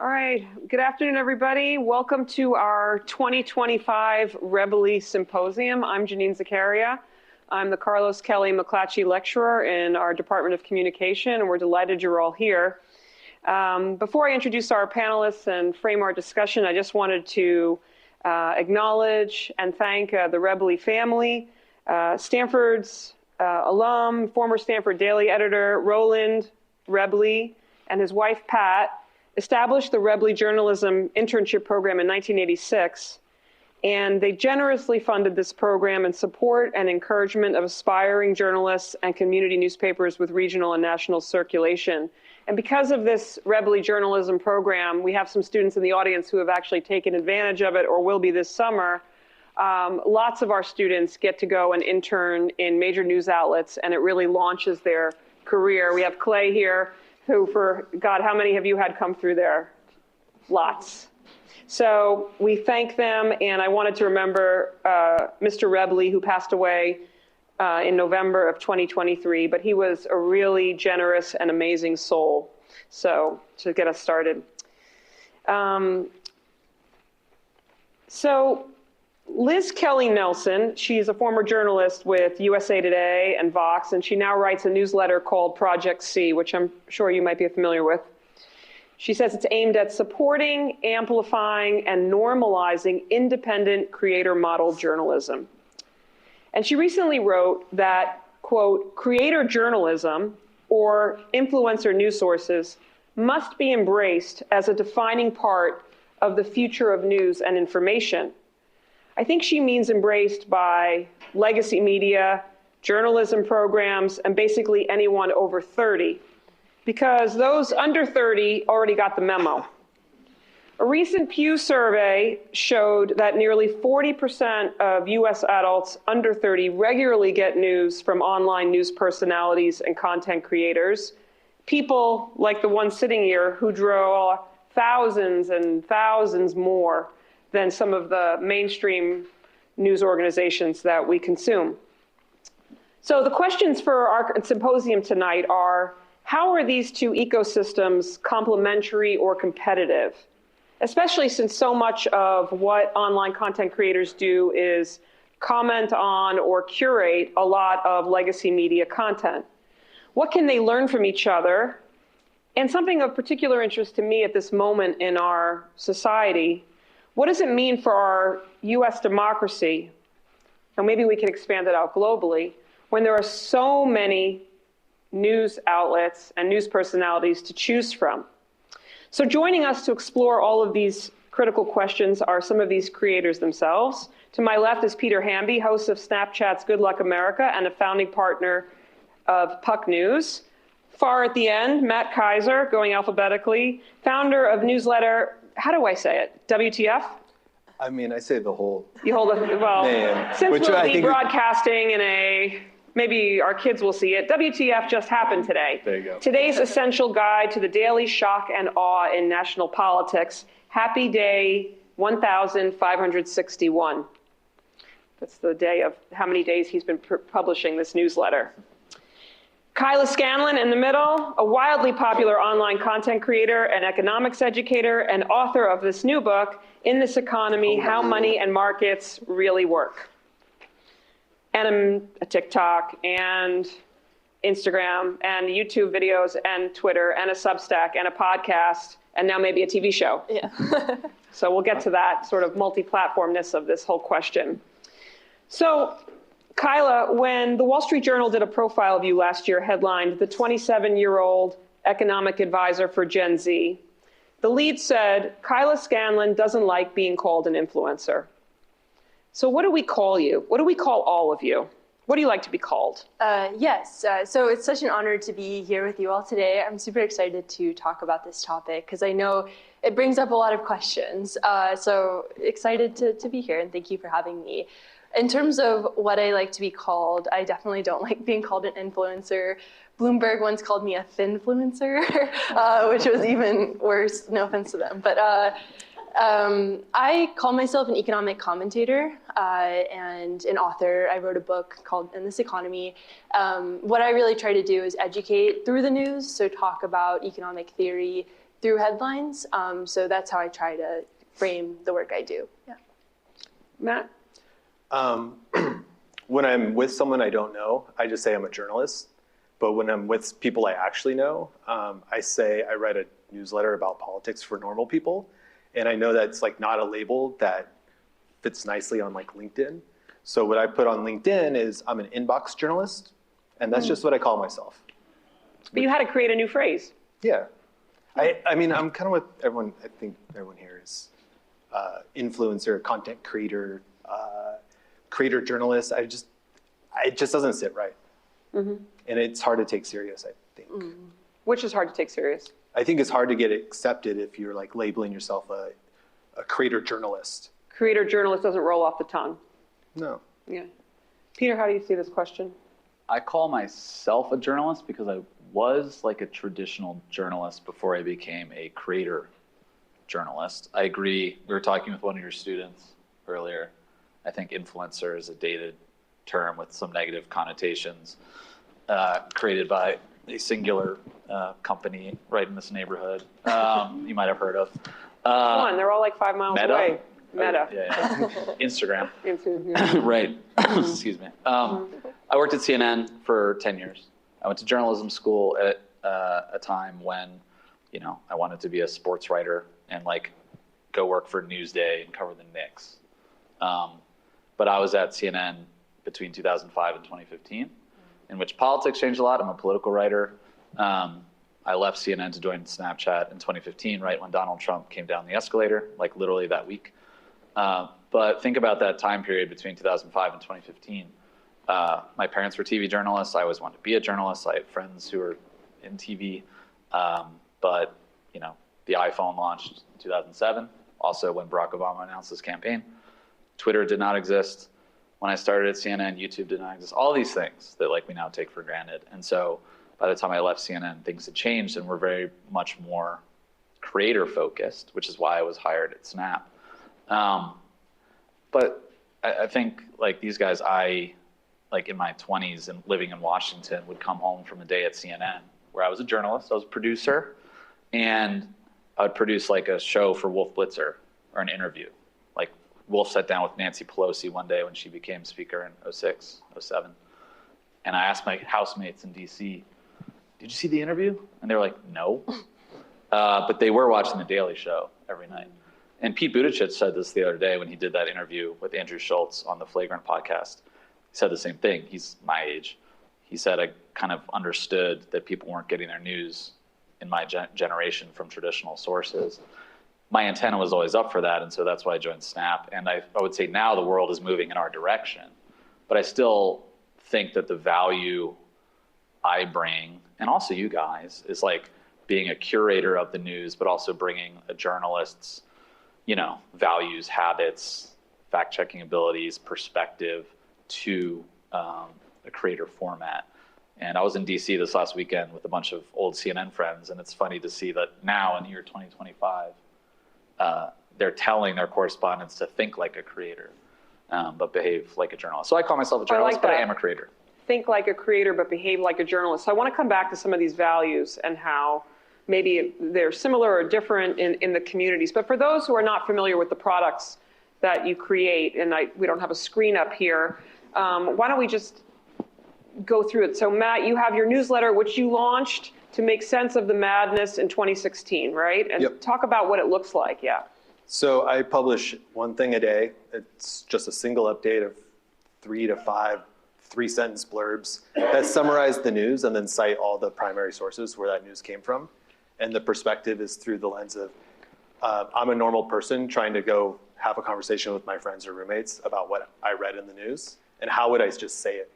All right, good afternoon, everybody. Welcome to our 2025 Rebele Symposium. I'm Janine Zacharia. I'm the Carlos Kelly McClatchy Lecturer in our Department of Communication, and we're delighted you're all here. Before I introduce our panelists and frame our discussion, I just wanted to acknowledge and thank the Rebele family, Stanford's alum, former Stanford Daily editor Roland Rebele, and his wife Pat established the Rebele Journalism Internship Program in 1986, and they generously funded this program in support and encouragement of aspiring journalists and community newspapers with regional and national circulation. And because of this Rebele Journalism Program, we have some students in the audience who have actually taken advantage of it or will be this summer. Lots of our students get to go and intern in major news outlets, and it really launches their career. We have Clay here, who, for God, how many have you had come through there? Lots. So we thank them, and I wanted to remember Mr. Rebele, who passed away in November of 2023, but he was a really generous and amazing soul. So to get us started. So Liz Kelly Nelson, she's a former journalist with USA Today and Vox, and she now writes a newsletter called Project C, which I'm sure you might be familiar with. She says it's aimed at supporting, amplifying, and normalizing independent creator model journalism. And she recently wrote that, quote, creator journalism or influencer news sources must be embraced as a defining part of the future of news and information. I think she means embraced by legacy media, journalism programs, and basically anyone over 30, because those under 30 already got the memo. A recent Pew survey showed that nearly 40% of US adults under 30 regularly get news from online news personalities and content creators, people like the one sitting here who draw thousands and thousands more than some of the mainstream news organizations that we consume. So the questions for our symposium tonight are, how are these two ecosystems complementary or competitive? Especially since so much of what online content creators do is comment on or curate a lot of legacy media content. What can they learn from each other? And something of particular interest to me at this moment in our society, what does it mean for our US democracy, and maybe we can expand it out globally, when there are so many news outlets and news personalities to choose from? So joining us to explore all of these critical questions are some of these creators themselves. To my left is Peter Hamby, host of Snapchat's Good Luck America and a founding partner of Puck News. Far at the end, Matt Kiser, going alphabetically, founder of newsletter, how do I say it? WTF? I mean, I say the whole You hold it, well, name, since we'll be broadcasting in maybe our kids will see it, WTF Just Happened Today. There you go. Today's essential guide to the daily shock and awe in national politics. Happy day 1561. That's the day of how many days he's been publishing this newsletter. Kyla Scanlon in the middle, a wildly popular online content creator, an economics educator, and author of this new book, In This Economy, How Money and Markets Really Work. And a TikTok and Instagram and YouTube videos and Twitter and a Substack and a podcast and now maybe a TV show. Yeah. So we'll get to that sort of multi-platformness of this whole question. So Kyla, when the Wall Street Journal did a profile of you last year, headlined "The 27-year-old economic advisor for Gen Z," the lead said, Kyla Scanlon doesn't like being called an influencer. So what do we call you? What do we call all of you? What do you like to be called? Yes, so it's such an honor to be here with you all today. I'm super excited to talk about this topic because I know it brings up a lot of questions. So excited to be here, and thank you for having me. In terms of what I like to be called, I definitely don't like being called an influencer. Bloomberg once called me a finfluencer, which was even worse, no offense to them. But I call myself an economic commentator and an author. I wrote a book called In This Economy. What I really try to do is educate through the news, so talk about economic theory, through headlines. So that's how I try to frame the work I do. Yeah. Matt? When I'm with someone I don't know, I just say I'm a journalist. But when I'm with people I actually know, I say I write a newsletter about politics for normal people. And I know that's like not a label that fits nicely on like LinkedIn. So what I put on LinkedIn is I'm an inbox journalist, and that's just what I call myself. But you had to create a new phrase. Yeah. I mean, I'm kind of with everyone. I think everyone here is influencer, content creator, creator journalist. It just doesn't sit right. And it's hard to take serious, I think. Which is hard to take serious. I think it's hard to get accepted if you're like labeling yourself a creator journalist. Creator journalist doesn't roll off the tongue. No. Yeah. Peter, how do you see this question? I call myself a journalist because I was like a traditional journalist before I became a creator journalist. I agree. We were talking with one of your students earlier. I think influencer is a dated term with some negative connotations created by a singular company right in this neighborhood you might have heard of. Come on, they're all like 5 miles Meta? away. Meta. Yeah. Instagram. Yeah. Right. Excuse me. I worked at CNN for 10 years. I went to journalism school at a time when, I wanted to be a sports writer and like go work for Newsday and cover the Knicks. But I was at CNN between 2005 and 2015, in which politics changed a lot. I'm a political writer. I left CNN to join Snapchat in 2015, right when Donald Trump came down the escalator, like literally that week. But think about that time period between 2005 and 2015. My parents were TV journalists. I always wanted to be a journalist. I had friends who were in TV. But, the iPhone launched in 2007, also when Barack Obama announced his campaign. Twitter did not exist. When I started at CNN, YouTube did not exist. All these things that we now take for granted. And so by the time I left CNN, things had changed and were very much more creator focused, which is why I was hired at Snap. But I think these guys, in my 20s and living in Washington, would come home from a day at CNN where I was a journalist, I was a producer, and I would produce a show for Wolf Blitzer or an interview. Wolf sat down with Nancy Pelosi one day when she became speaker in 06, 07. And I asked my housemates in DC, did you see the interview? And they were like, no. But they were watching The Daily Show every night. And Pete Buttigieg said this the other day when he did that interview with Andrew Schultz on the Flagrant podcast. He said the same thing. He's my age. He said, I kind of understood that people weren't getting their news in my generation from traditional sources. My antenna was always up for that, and so that's why I joined Snap. And I would say now the world is moving in our direction. But I still think that the value I bring, and also you guys, is being a curator of the news, but also bringing a journalist's, values, habits, fact-checking abilities, perspective to a creator format. And I was in DC this last weekend with a bunch of old CNN friends, and it's funny to see that now in year 2025, they're telling their correspondents to think like a creator, but behave like a journalist. So I call myself a journalist, but I am a creator. Think like a creator, but behave like a journalist. So I want to come back to some of these values and how maybe they're similar or different in the communities. But for those who are not familiar with the products that you create, and we don't have a screen up here, why don't we just go through it? So Matt, you have your newsletter, which you launched to make sense of the madness in 2016, right? And Yep. Talk about what it looks like, yeah. So I publish one thing a day. It's just a single update of 3 to 5 3-sentence blurbs that summarize the news and then cite all the primary sources where that news came from. And the perspective is through the lens of I'm a normal person trying to go have a conversation with my friends or roommates about what I read in the news, and how would I just say it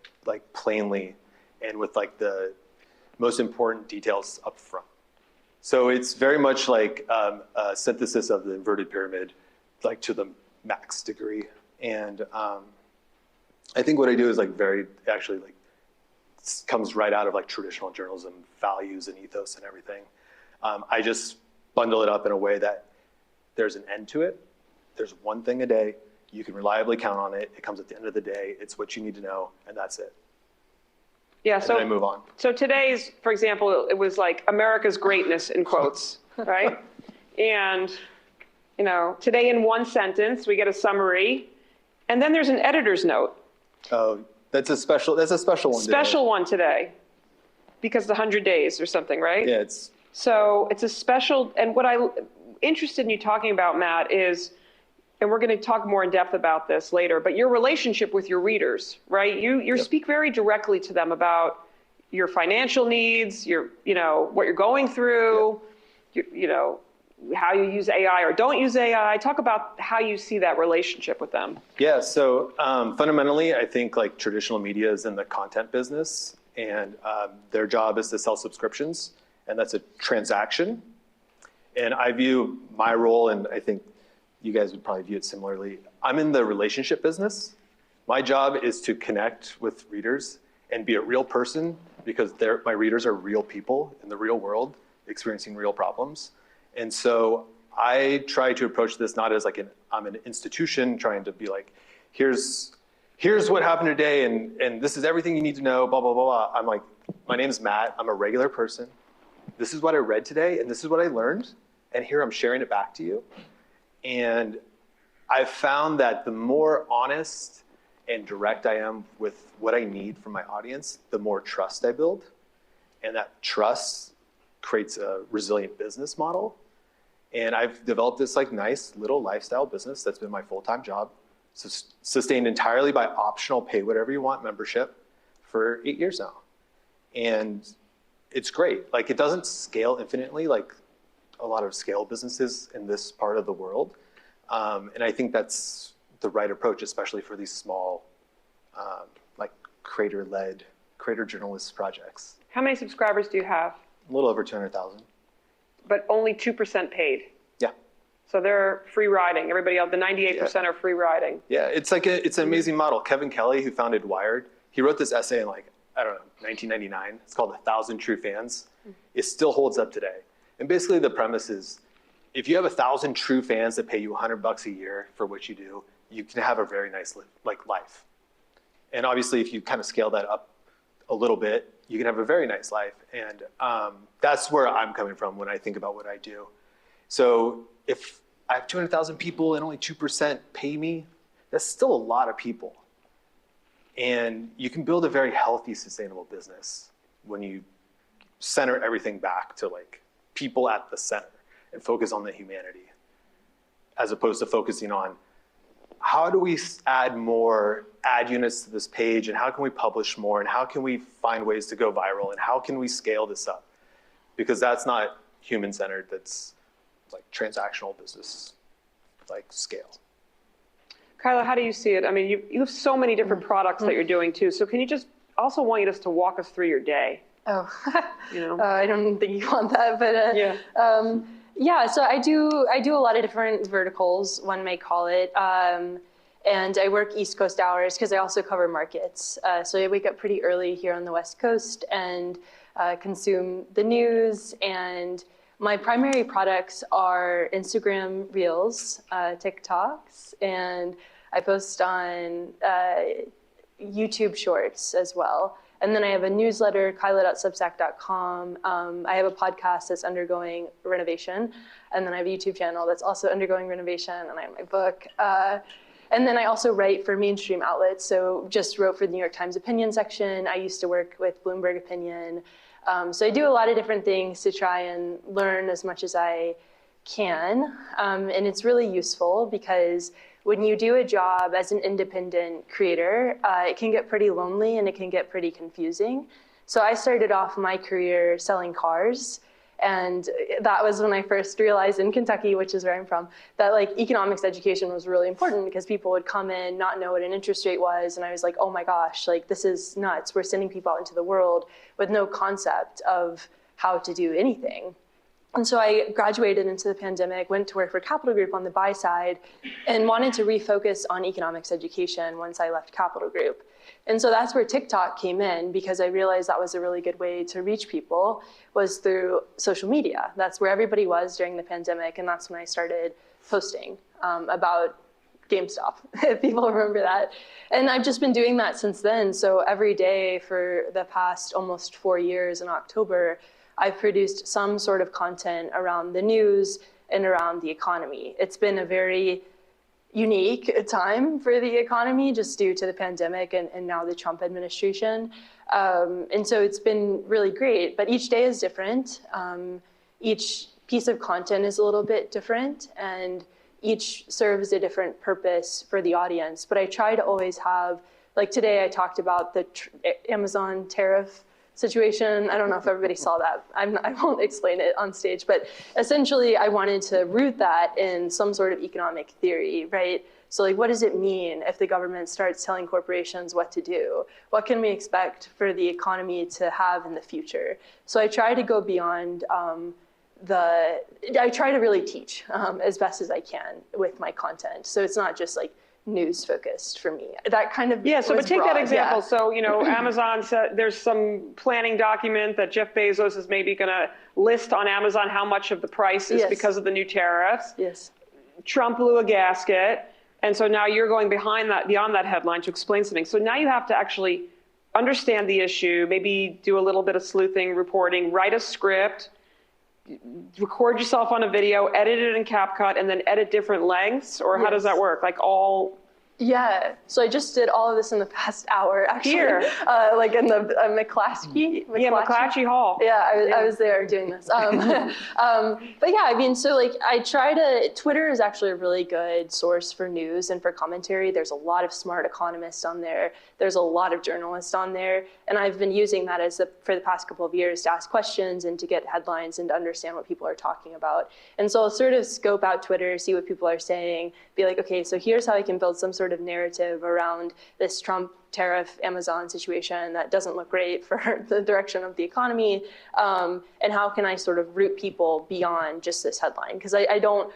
plainly and with the most important details up front. So it's very much like a synthesis of the inverted pyramid, to the max degree. And I think what I do is comes right out of traditional journalism values and ethos and everything. I just bundle it up in a way that there's an end to it. There's one thing a day. You can reliably count on it. It comes at the end of the day. It's what you need to know, and that's it. Yeah, And then I move on. So today's, for example, it was America's greatness in quotes, right? And, today in one sentence, we get a summary. And then there's an editor's note. Oh, that's a special one. Special one today. Because the 100 days or something, right? Yeah, So it's a special, and what I'm interested in you talking about, Matt, is, and we're going to talk more in depth about this later, but your relationship with your readers, right? You speak very directly to them about your financial needs, what you're going through, how you use AI or don't use AI. Talk about how you see that relationship with them. Yeah, so fundamentally, I think like traditional media is in the content business, and their job is to sell subscriptions, and that's a transaction. And I view my role, and I think you guys would probably view it similarly. I'm in the relationship business. My job is to connect with readers and be a real person, because my readers are real people in the real world experiencing real problems. And so I try to approach this not as like I'm an institution trying to be like, here's what happened today, and this is everything you need to know, blah, blah, blah, blah. I'm like, my name's Matt, I'm a regular person. This is what I read today, and this is what I learned, and here I'm sharing it back to you. And I've found that the more honest and direct I am with what I need from my audience, the more trust I build. And that trust creates a resilient business model. And I've developed this like nice little lifestyle business that's been my full-time job, sustained entirely by optional pay whatever you want membership for 8 years now. And it's great. Like, it doesn't scale infinitely like a lot of scale businesses in this part of the world. And I think that's the right approach, especially for these small, like creator-led, creator journalist projects. How many subscribers do you have? A little over 200,000. But only 2% paid. Yeah. So they're free riding. Everybody else, the 98% are free riding. Yeah, it's an amazing model. Kevin Kelly, who founded Wired, he wrote this essay in 1999. It's called 1,000 True Fans. It still holds up today. And basically the premise is, if you have 1,000 true fans that pay you $100 a year for what you do, you can have a very nice life. And obviously, if you kind of scale that up a little bit, you can have a very nice life. And that's where I'm coming from when I think about what I do. So if I have 200,000 people and only 2% pay me, that's still a lot of people. And you can build a very healthy, sustainable business when you center everything back to like people at the center and focus on the humanity, as opposed to focusing on how do we add more ad units to this page, and how can we publish more, and how can we find ways to go viral, and how can we scale this up? Because that's not human-centered, that's like transactional business, like scale. Kyla, how do you see it? I mean, you have so many different products that you're doing too. So can you just also want you just to walk us through your day? Oh, I don't think you want that, but yeah, so I do a lot of different verticals, one may call it, and I work East Coast hours because I also cover markets. So I wake up pretty early here on the West Coast and consume the news. And my primary products are Instagram Reels, TikToks, and I post on YouTube Shorts as well. And then I have a newsletter, kyla.substack.com. I have a podcast that's undergoing renovation. And then I have a YouTube channel that's also undergoing renovation. And I have my book. And then I also write for mainstream outlets. So just wrote for the New York Times opinion section. I used to work with Bloomberg Opinion. So I do a lot of different things to try and learn as much as I can. And it's really useful because when you do a job as an independent creator, it can get pretty lonely and it can get pretty confusing. So I started off my career selling cars. And that was when I first realized in Kentucky, which is where I'm from, that like economics education was really important because people would come in, not know what an interest rate was. And I was like, oh my gosh, like this is nuts. We're sending people out into the world with no concept of how to do anything. And so I graduated into the pandemic, went to work for Capital Group on the buy side, and wanted to refocus on economics education once I left Capital Group. And so that's where TikTok came in, because I realized that was a really good way to reach people, was through social media. That's where everybody was during the pandemic, and that's when I started posting about GameStop, if people remember that. And I've just been doing that since then. So every day for the past almost 4 years in October, I've produced some sort of content around the news, and around the economy. It's been a very unique time for the economy just due to the pandemic and now the Trump administration. And so it's been really great, but each day is different. Each piece of content is a little bit different, and each serves a different purpose for the audience. But I try to always have, like today I talked about the Amazon tariff situation. I don't know if everybody saw that. I won't explain it on stage, but essentially I wanted to root that in some sort of economic theory, right? So like, what does it mean if the government starts telling corporations what to do? What can we expect for the economy to have in the future? So I try to go beyond I try to really teach as best as I can with my content. So it's not just like news focused for me. That kind of Yeah, so but take broad, that example. yeah. So, Amazon said there's some planning document that Jeff Bezos is maybe going to list on Amazon how much of the price is Yes. because of the new tariffs. Yes. Trump blew a gasket. And so now you're going beyond that headline to explain something. So now you have to actually understand the issue, maybe do a little bit of sleuthing, reporting, write a script, record yourself on a video, edit it in CapCut, and then edit different lengths? Or how does that work? Like all... Yeah, so I just did all of this in the past hour, actually. Here. Like in the McClatchy. Yeah, McClatchy Hall. Yeah, I was there doing this. But yeah, I mean, so like I try to, Twitter is actually a really good source for news and for commentary. There's a lot of smart economists on there. There's a lot of journalists on there. And I've been using that for the past couple of years to ask questions and to get headlines and to understand what people are talking about. And so I'll sort of scope out Twitter, see what people are saying, be like, okay, so here's how I can build some sort of narrative around this Trump tariff Amazon situation that doesn't look great for the direction of the economy, and how can I sort of root people beyond just this headline? Because I don't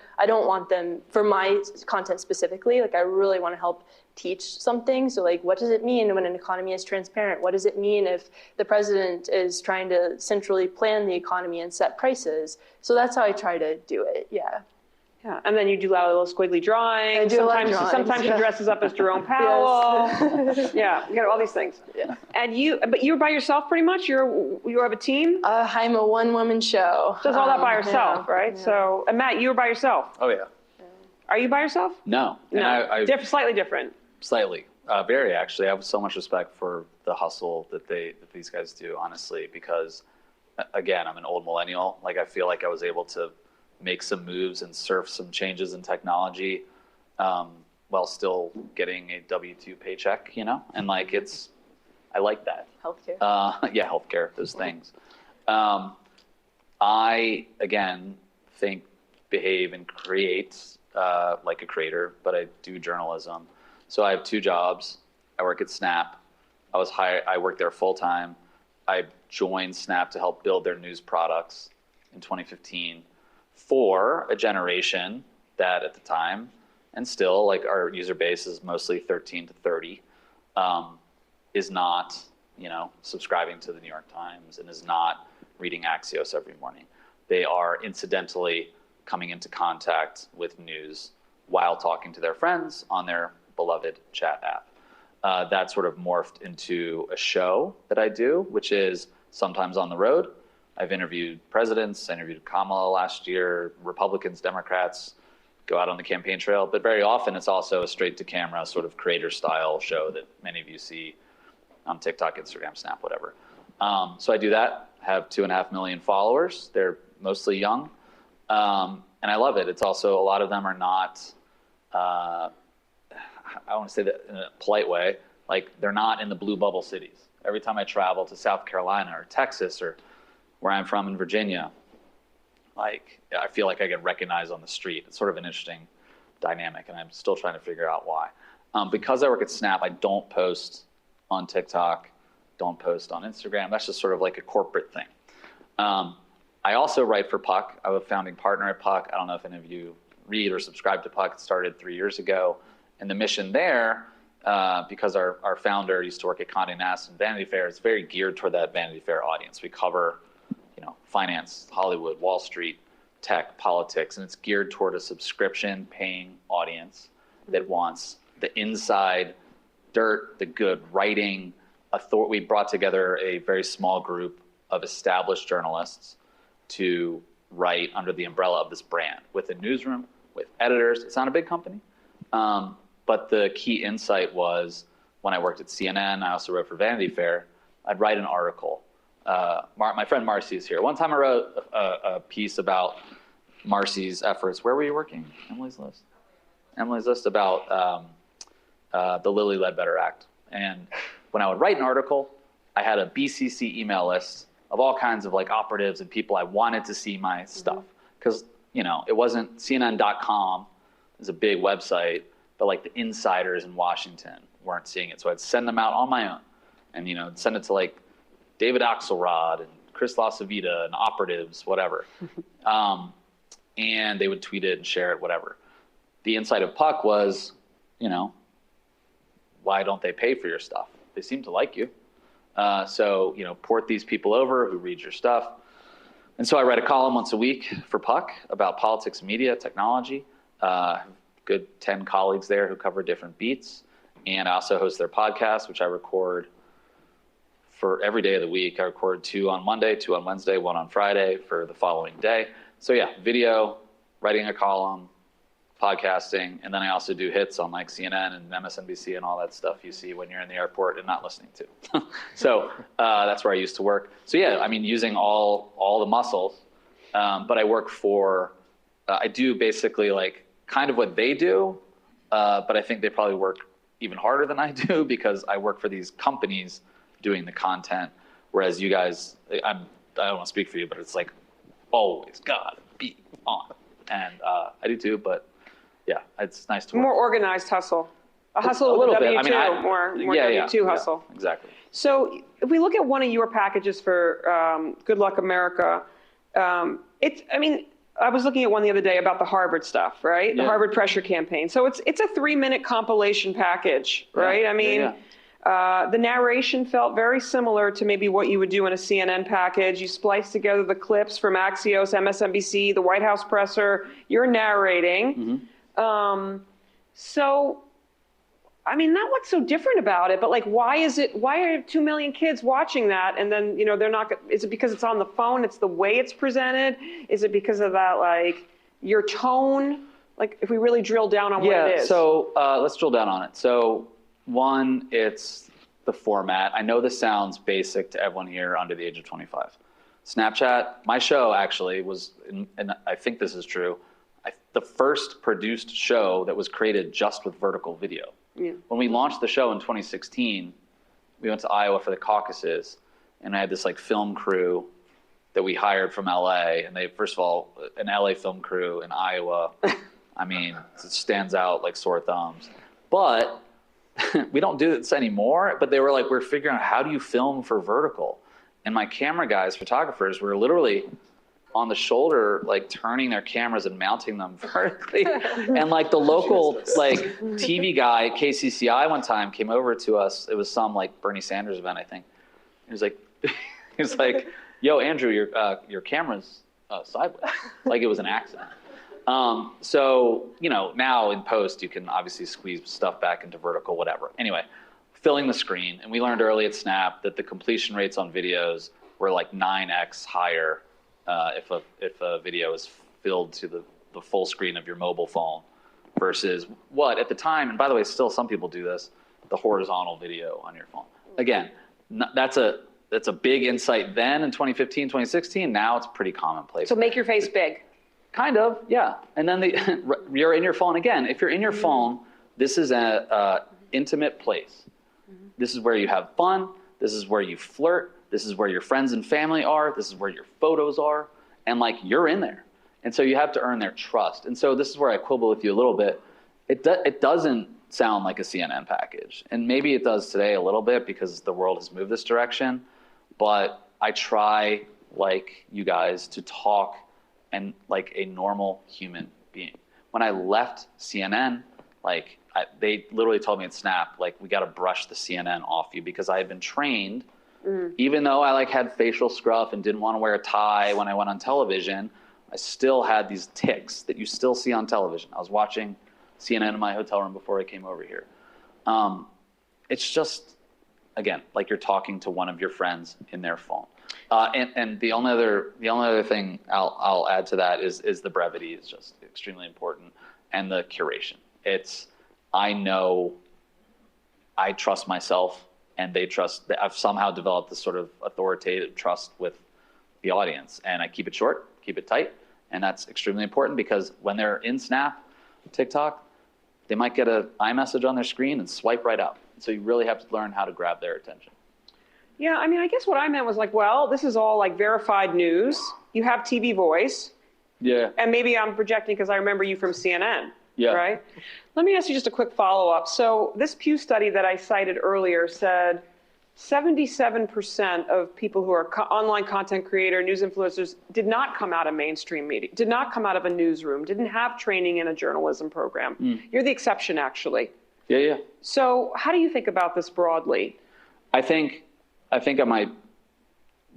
want them, for my content specifically, like I really want to help teach something. So like, what does it mean when an economy is transparent? What does it mean if the president is trying to centrally plan the economy and set prices? So that's how I try to do it, yeah. Yeah, and then you do a lot of little squiggly drawings. I do a lot of Sometimes drawings, she yeah. dresses up as Jerome Pal. Yes. Yeah, you got all these things. Yeah. And but you're by yourself pretty much? You have a team? I'm a one-woman show. Does all that by herself, yeah, right? yeah. So, and Matt, you were by yourself. Oh, yeah. Are you by yourself? No. And No, I slightly different. Slightly. Very, actually. I have so much respect for the hustle that these guys do, honestly, because, again, I'm an old millennial. Like, I feel like I was able to make some moves and surf some changes in technology while still getting a W-2 paycheck, And, like, I like that. Healthcare. Yeah, healthcare, those things. I, again, think, behave, and create like a creator, but I do journalism. So I have two jobs. I work at Snap. I work there full time. I joined Snap to help build their news products in 2015 for a generation that at the time, and still like our user base is mostly 13 to 30, is not, subscribing to the New York Times and is not reading Axios every morning. They are incidentally coming into contact with news while talking to their friends on their beloved chat app. That sort of morphed into a show that I do, which is sometimes on the road. I've interviewed presidents. I interviewed Kamala last year, Republicans, Democrats, go out on the campaign trail. But very often it's also a straight to camera sort of creator style show that many of you see on TikTok, Instagram, Snap, whatever. So I do that. I have 2.5 million followers. They're mostly young. And I love it. It's also, a lot of them are not, I want to say that in a polite way, like they're not in the blue bubble cities. Every time I travel to South Carolina or Texas or where I'm from in Virginia, like I feel like I get recognized on the street. It's sort of an interesting dynamic, and I'm still trying to figure out why. Because I work at Snap, I don't post on TikTok, don't post on Instagram. That's just sort of like a corporate thing. I also write for Puck. I'm a founding partner at Puck. I don't know if any of you read or subscribe to Puck. It started 3 years ago. And the mission there, because our founder used to work at Condé Nast and Vanity Fair, is very geared toward that Vanity Fair audience. We cover, finance, Hollywood, Wall Street, tech, politics, and it's geared toward a subscription-paying audience that wants the inside dirt, the good writing. We brought together a very small group of established journalists to write under the umbrella of this brand with a newsroom, with editors. It's not a big company. But the key insight was when I worked at CNN, I also wrote for Vanity Fair, I'd write an article. My friend Marcy is here. One time I wrote a piece about Marcy's efforts. Where were you working? Emily's List. Emily's List about the Lilly Ledbetter Act. And when I would write an article, I had a BCC email list of all kinds of like operatives and people I wanted to see my stuff. Because, you know, it wasn't CNN.com is a big website, but like the insiders in Washington weren't seeing it. So I'd send them out on my own and, you know, send it to like David Axelrod and Chris LaCivita and operatives, whatever. And they would tweet it and share it, whatever. The insight of Puck was, you know, why don't they pay for your stuff? They seem to like you. So, you know, port these people over who read your stuff. And so I write a column once a week for Puck about politics, media, technology. Good 10 colleagues there who cover different beats. And I also host their podcast, which I record for every day of the week. I record 2 on Monday, 2 on Wednesday, 1 on Friday for the following day. So yeah, video, writing a column, podcasting, and then I also do hits on like CNN and MSNBC and all that stuff you see when you're in the airport and not listening to. So that's where I used to work. So yeah, I mean, using all the muscles, but I work for, I do basically like kind of what they do, but I think they probably work even harder than I do because I work for these companies doing the content, whereas you guys, I don't want to speak for you, but it's like always gotta be on. And I do too, but yeah, it's nice to work. More organized hustle. A hustle A little with bit. W2, I mean, more yeah, W2 hustle. Yeah, exactly. So if we look at one of your packages for Good Luck America, I was looking at one the other day about the Harvard stuff, right? The Harvard pressure campaign. So it's a 3-minute compilation package, right? I mean, the narration felt very similar to maybe what you would do in a CNN package. You splice together the clips from Axios, MSNBC, the White House presser. You're narrating. So, I mean, not what's so different about it, but like, why are 2 million kids watching that? And then, you know, they're not, is it because it's on the phone? It's the way it's presented? Is it because of that, like, your tone? Like, if we really drill down on what it is. So let's drill down on it. So one, it's the format. I know this sounds basic to everyone here under the age of 25. Snapchat, my show actually was, and I think this is true, the first produced show that was created just with vertical video. Yeah. When we launched the show in 2016, we went to Iowa for the caucuses, and I had this like film crew that we hired from LA, and they, first of all, an LA film crew in Iowa, I mean, it stands out like sore thumbs. But we don't do this anymore, but they were like, we're figuring out how do you film for vertical? And my camera guys, photographers, were literally on the shoulder, like turning their cameras and mounting them vertically. And like the local like TV guy, KCCI one time came over to us. It was some like Bernie Sanders event, I think. He was like, yo, Andrew, your camera's sideways. Like it was an accident. So, you know, now in post, you can obviously squeeze stuff back into vertical, whatever. Anyway, filling the screen. And we learned early at Snap that the completion rates on videos were like 9x higher if a video is filled to the full screen of your mobile phone versus what at the time, and by the way, still some people do this, the horizontal video on your phone. Again, that's a big insight then in 2015, 2016. Now it's pretty commonplace. So make your face big. Kind of, yeah. And then you're in your phone again. If you're in your phone, this is an intimate place. This is where you have fun. This is where you flirt. This is where your friends and family are. This is where your photos are. And like, you're in there. And so you have to earn their trust. And so this is where I quibble with you a little bit. It doesn't sound like a CNN package. And maybe it does today a little bit because the world has moved this direction. But I try, like you guys, to talk and like a normal human being. When I left CNN, like they literally told me at Snap, like, we got to brush the CNN off you because I had been trained. Even though I like had facial scruff and didn't want to wear a tie when I went on television, I still had these tics that you still see on television. I was watching CNN in my hotel room before I came over here. It's just, again, like you're talking to one of your friends in their phone. And the only other thing I'll add to that is the brevity is just extremely important, and the curation. I trust myself, and they trust. I've somehow developed this sort of authoritative trust with the audience, and I keep it short, keep it tight, and that's extremely important because when they're in Snap, TikTok, they might get an iMessage on their screen and swipe right out. So you really have to learn how to grab their attention. Yeah, I mean, I guess what I meant was like, well, this is all like verified news. You have TV Voice. Yeah. And maybe I'm projecting because I remember you from CNN. Yeah. Right? Let me ask you just a quick follow-up. So this Pew study that I cited earlier said 77% of people who are online content creator, news influencers, did not come out of mainstream media, did not come out of a newsroom, didn't have training in a journalism program. You're the exception, actually. Yeah. So how do you think about this broadly? I think I might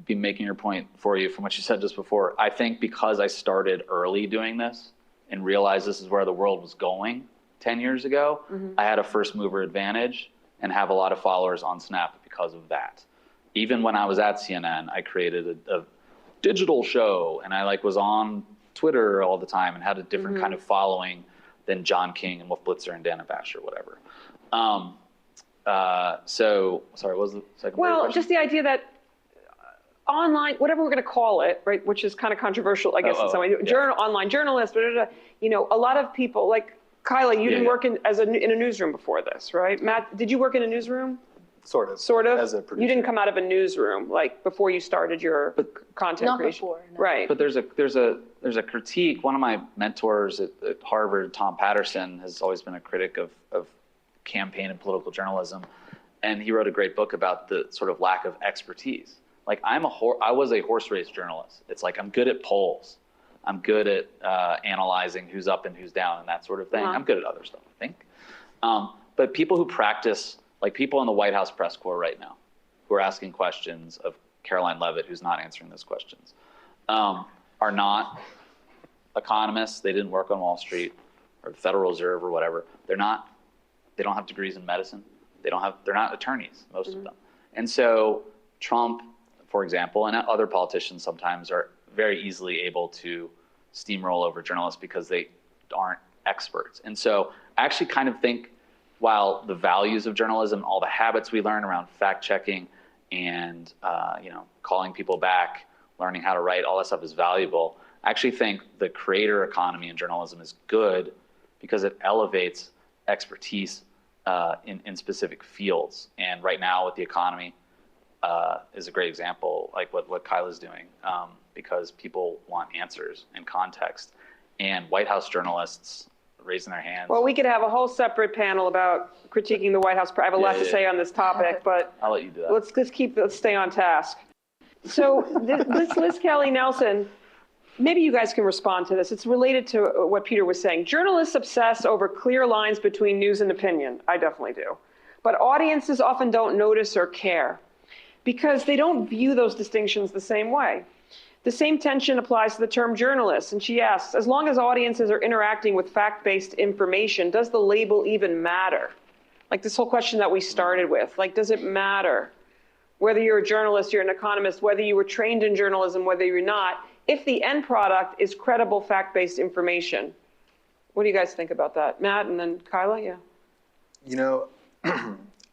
be making your point for you from what you said just before. I think because I started early doing this and realized this is where the world was going 10 years ago, I had a first mover advantage and have a lot of followers on Snap because of that. Even when I was at CNN, I created a digital show, and I was on Twitter all the time and had a different kind of following than John King and Wolf Blitzer and Dana Bash or whatever. So, sorry, what was the second part of the question? Just the idea that online, whatever we're going to call it, right, which is kind of controversial, I guess, in some way. Online journalists, a lot of people, like Kyla, you didn't work in a newsroom before this, right? Matt, did you work in a newsroom? Sort of. Sort of? As a producer. You didn't come out of a newsroom, before you started your content Not creation? before, no. Right. But there's a critique. One of my mentors at Harvard, Tom Patterson, has always been a critic of campaign and political journalism, and he wrote a great book about the sort of lack of expertise. I was a horse race journalist. It's I'm good at polls. I'm good at analyzing who's up and who's down and that sort of thing. I'm good at other stuff, I think. But people who practice, people in the White House press corps right now, who are asking questions of Caroline Leavitt, who's not answering those questions, are not economists. They didn't work on Wall Street or the Federal Reserve or whatever. They don't have degrees in medicine. They're not attorneys, most of them. And so Trump, for example, and other politicians sometimes are very easily able to steamroll over journalists because they aren't experts. And so I actually kind of think while the values of journalism, all the habits we learn around fact checking and calling people back, learning how to write, all that stuff is valuable. I actually think the creator economy in journalism is good because it elevates expertise in specific fields. And right now with the economy is a great example, what Kyla's doing, because people want answers and context. And White House journalists raising their hands. Well, we could have a whole separate panel about critiquing the White House. I have a lot to say on this topic, but I'll let you do that. Let's stay on task. So this Liz Kelly Nelson, maybe you guys can respond to this. It's related to what Peter was saying. Journalists obsess over clear lines between news and opinion. I definitely do. But audiences often don't notice or care because they don't view those distinctions the same way. The same tension applies to the term journalist. And she asks, as long as audiences are interacting with fact-based information, does the label even matter? This whole question that we started with, does it matter? Whether you're a journalist, you're an economist, whether you were trained in journalism, whether you're not, if the end product is credible fact-based information. What do you guys think about that? Matt and then Kyla, yeah.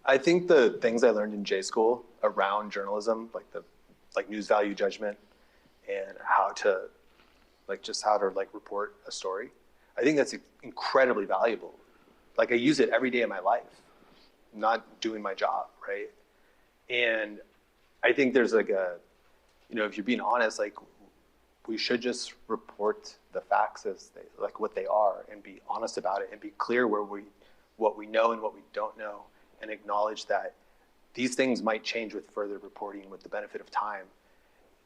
I think the things I learned in J school around journalism, like news value judgment and how to report a story, I think that's incredibly valuable. I use it every day of my life, not doing my job, right? And I think there's if you're being honest, we should just report the facts as what they are and be honest about it and be clear what we know and what we don't know, and acknowledge that these things might change with further reporting with the benefit of time.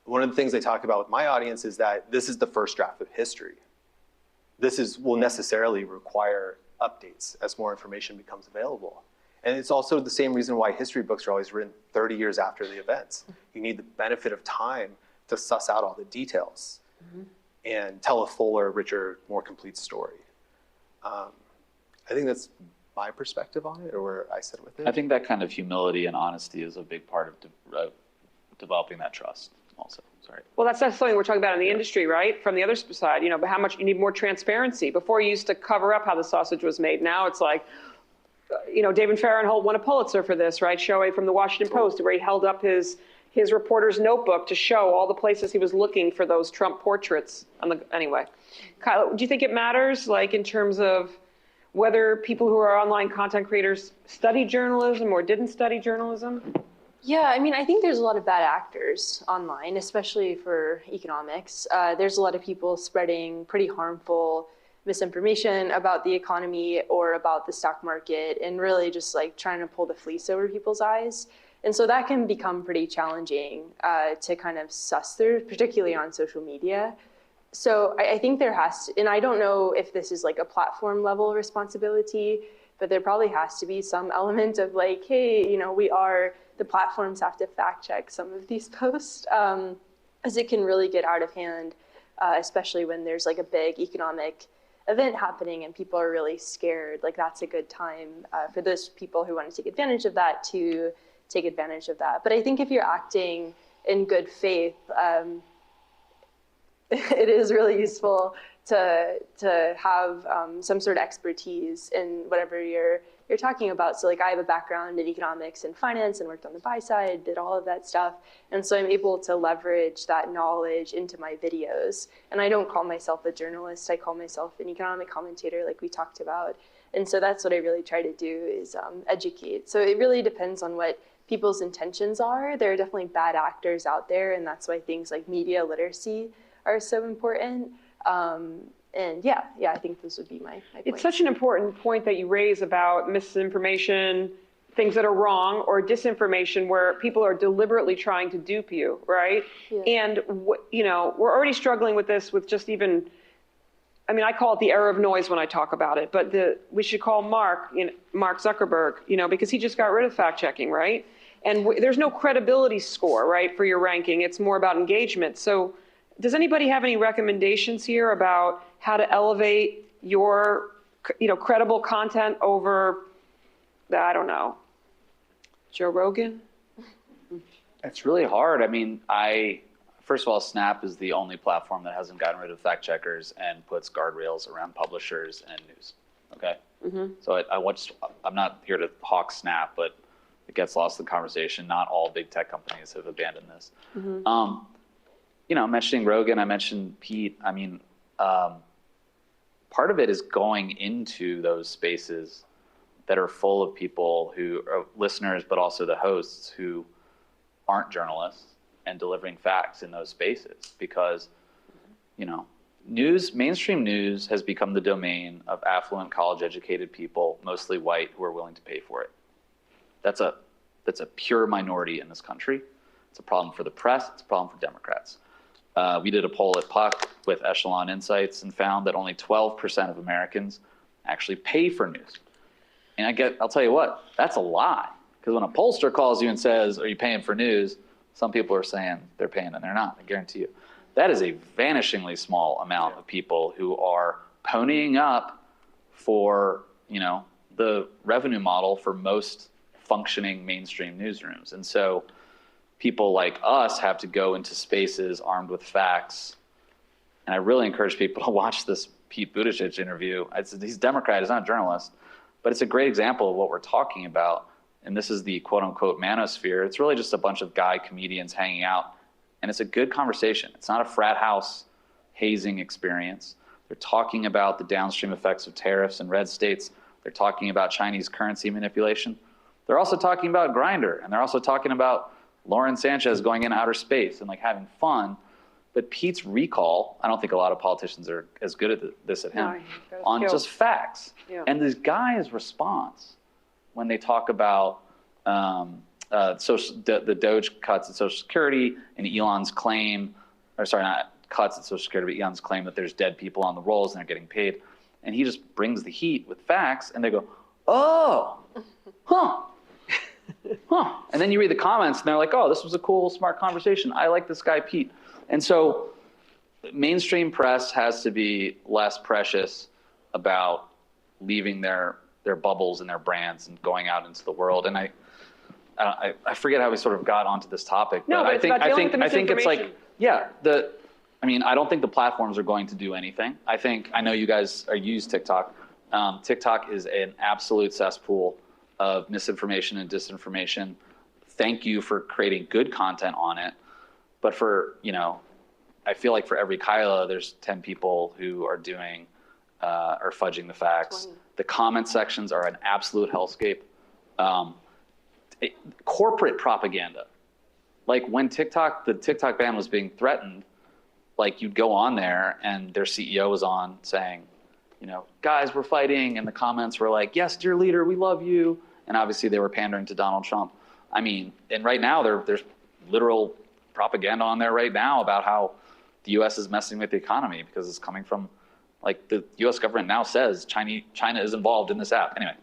One of the things I talk about with my audience is that this is the first draft of history. Will necessarily require updates as more information becomes available. And it's also the same reason why history books are always written 30 years after the events. You need the benefit of time to suss out all the details and tell a fuller, richer, more complete story. I think that's my perspective on it, or where I sit with it. I think that kind of humility and honesty is a big part of developing that trust. also. Sorry. Well, that's something we're talking about in the industry, right? From the other side, but how much you need more transparency. Before you used to cover up how the sausage was made. Now it's like, David Fahrenthold won a Pulitzer for this, right? Showing from the Washington Post, where he held up his reporter's notebook to show all the places he was looking for those Trump portraits. Anyway, Kyla, do you think it matters, like in terms of whether people who are online content creators study journalism or didn't study journalism? Yeah, I mean, I think there's a lot of bad actors online, especially for economics. There's a lot of people spreading pretty harmful misinformation about the economy or about the stock market, and really just like trying to pull the fleece over people's eyes. And so that can become pretty challenging to kind of suss through, particularly on social media. So I think there has to, and I don't know if this is like a platform level responsibility, but there probably has to be some element of like, hey, the platforms have to fact check some of these posts, as it can really get out of hand, especially when there's like a big economic event happening and people are really scared. Like that's a good time for those people who want to take advantage of that to take advantage of that. But I think if you're acting in good faith, it is really useful to have some sort of expertise in whatever you're talking about. So like I have a background in economics and finance and worked on the buy side, did all of that stuff. And so I'm able to leverage that knowledge into my videos. And I don't call myself a journalist, I call myself an economic commentator like we talked about. And so that's what I really try to do is educate. So it really depends on what people's intentions are. There are definitely bad actors out there, and that's why things like media literacy are so important. And yeah, I think this would be my point. It's such an important point that you raise about misinformation, things that are wrong, or disinformation where people are deliberately trying to dupe you, right? Yeah. And, we're already struggling with this with just even, I call it the era of noise when I talk about it, but we should call Mark Zuckerberg, because he just got rid of fact checking, right? And there's no credibility score, right, for your ranking. It's more about engagement. So does anybody have any recommendations here about how to elevate your, credible content over, I don't know, Joe Rogan? It's really hard. First of all, Snap is the only platform that hasn't gotten rid of fact checkers and puts guardrails around publishers and news. Okay. Mm-hmm. So I'm not here to hawk Snap, but it gets lost in the conversation. Not all big tech companies have abandoned this. Mm-hmm. Mentioning Rogan, I mentioned Pete. Part of it is going into those spaces that are full of people who are listeners, but also the hosts who aren't journalists, and delivering facts in those spaces. Because, mainstream news has become the domain of affluent, college-educated people, mostly white, who are willing to pay for it. That's a pure minority in this country. It's a problem for the press. It's a problem for Democrats. We did a poll at Puck with Echelon Insights and found that only 12% of Americans actually pay for news. And I'll tell you what, that's a lie. Because when a pollster calls you and says, "Are you paying for news?" some people are saying they're paying and they're not, I guarantee you. That is a vanishingly small amount of people who are ponying up for, the revenue model for most functioning mainstream newsrooms. And so people like us have to go into spaces armed with facts. And I really encourage people to watch this Pete Buttigieg interview. He's a Democrat, he's not a journalist, but it's a great example of what we're talking about. And this is the quote unquote manosphere. It's really just a bunch of guy comedians hanging out. And it's a good conversation. It's not a frat house hazing experience. They're talking about the downstream effects of tariffs in red states. They're talking about Chinese currency manipulation. They're also talking about Grindr. And they're also talking about Lauren Sanchez going in outer space and like having fun. But Pete's recall, I don't think a lot of politicians are as good at this at him, on just facts. Yeah. And this guy's response when they talk about the Doge cuts at Social Security and Elon's claim, or sorry, not cuts at Social Security, but Elon's claim that there's dead people on the rolls and they're getting paid. And he just brings the heat with facts and they go, oh, huh. And then you read the comments and they're like, oh, this was a cool, smart conversation. I like this guy, Pete. And so mainstream press has to be less precious about leaving their bubbles and their brands and going out into the world. And I forget how we sort of got onto this topic. No, but I it's think about dealing with the I think it's like, misinformation. I don't think the platforms are going to do anything. I know you guys use TikTok. TikTok is an absolute cesspool of misinformation and disinformation. Thank you for creating good content on it. But I feel like for every Kyla, there's 10 people who are doing or fudging the facts. 20. The comment sections are an absolute hellscape. Corporate propaganda. Like when the TikTok ban was being threatened, like you'd go on there and their CEO was on saying, guys, we're fighting. And the comments were like, yes, dear leader, we love you. And obviously they were pandering to Donald Trump. And right now there's literal propaganda on there right now about how the U.S. is messing with the economy because it's coming from, like, the U.S. government now says China is involved in this app. Anyway,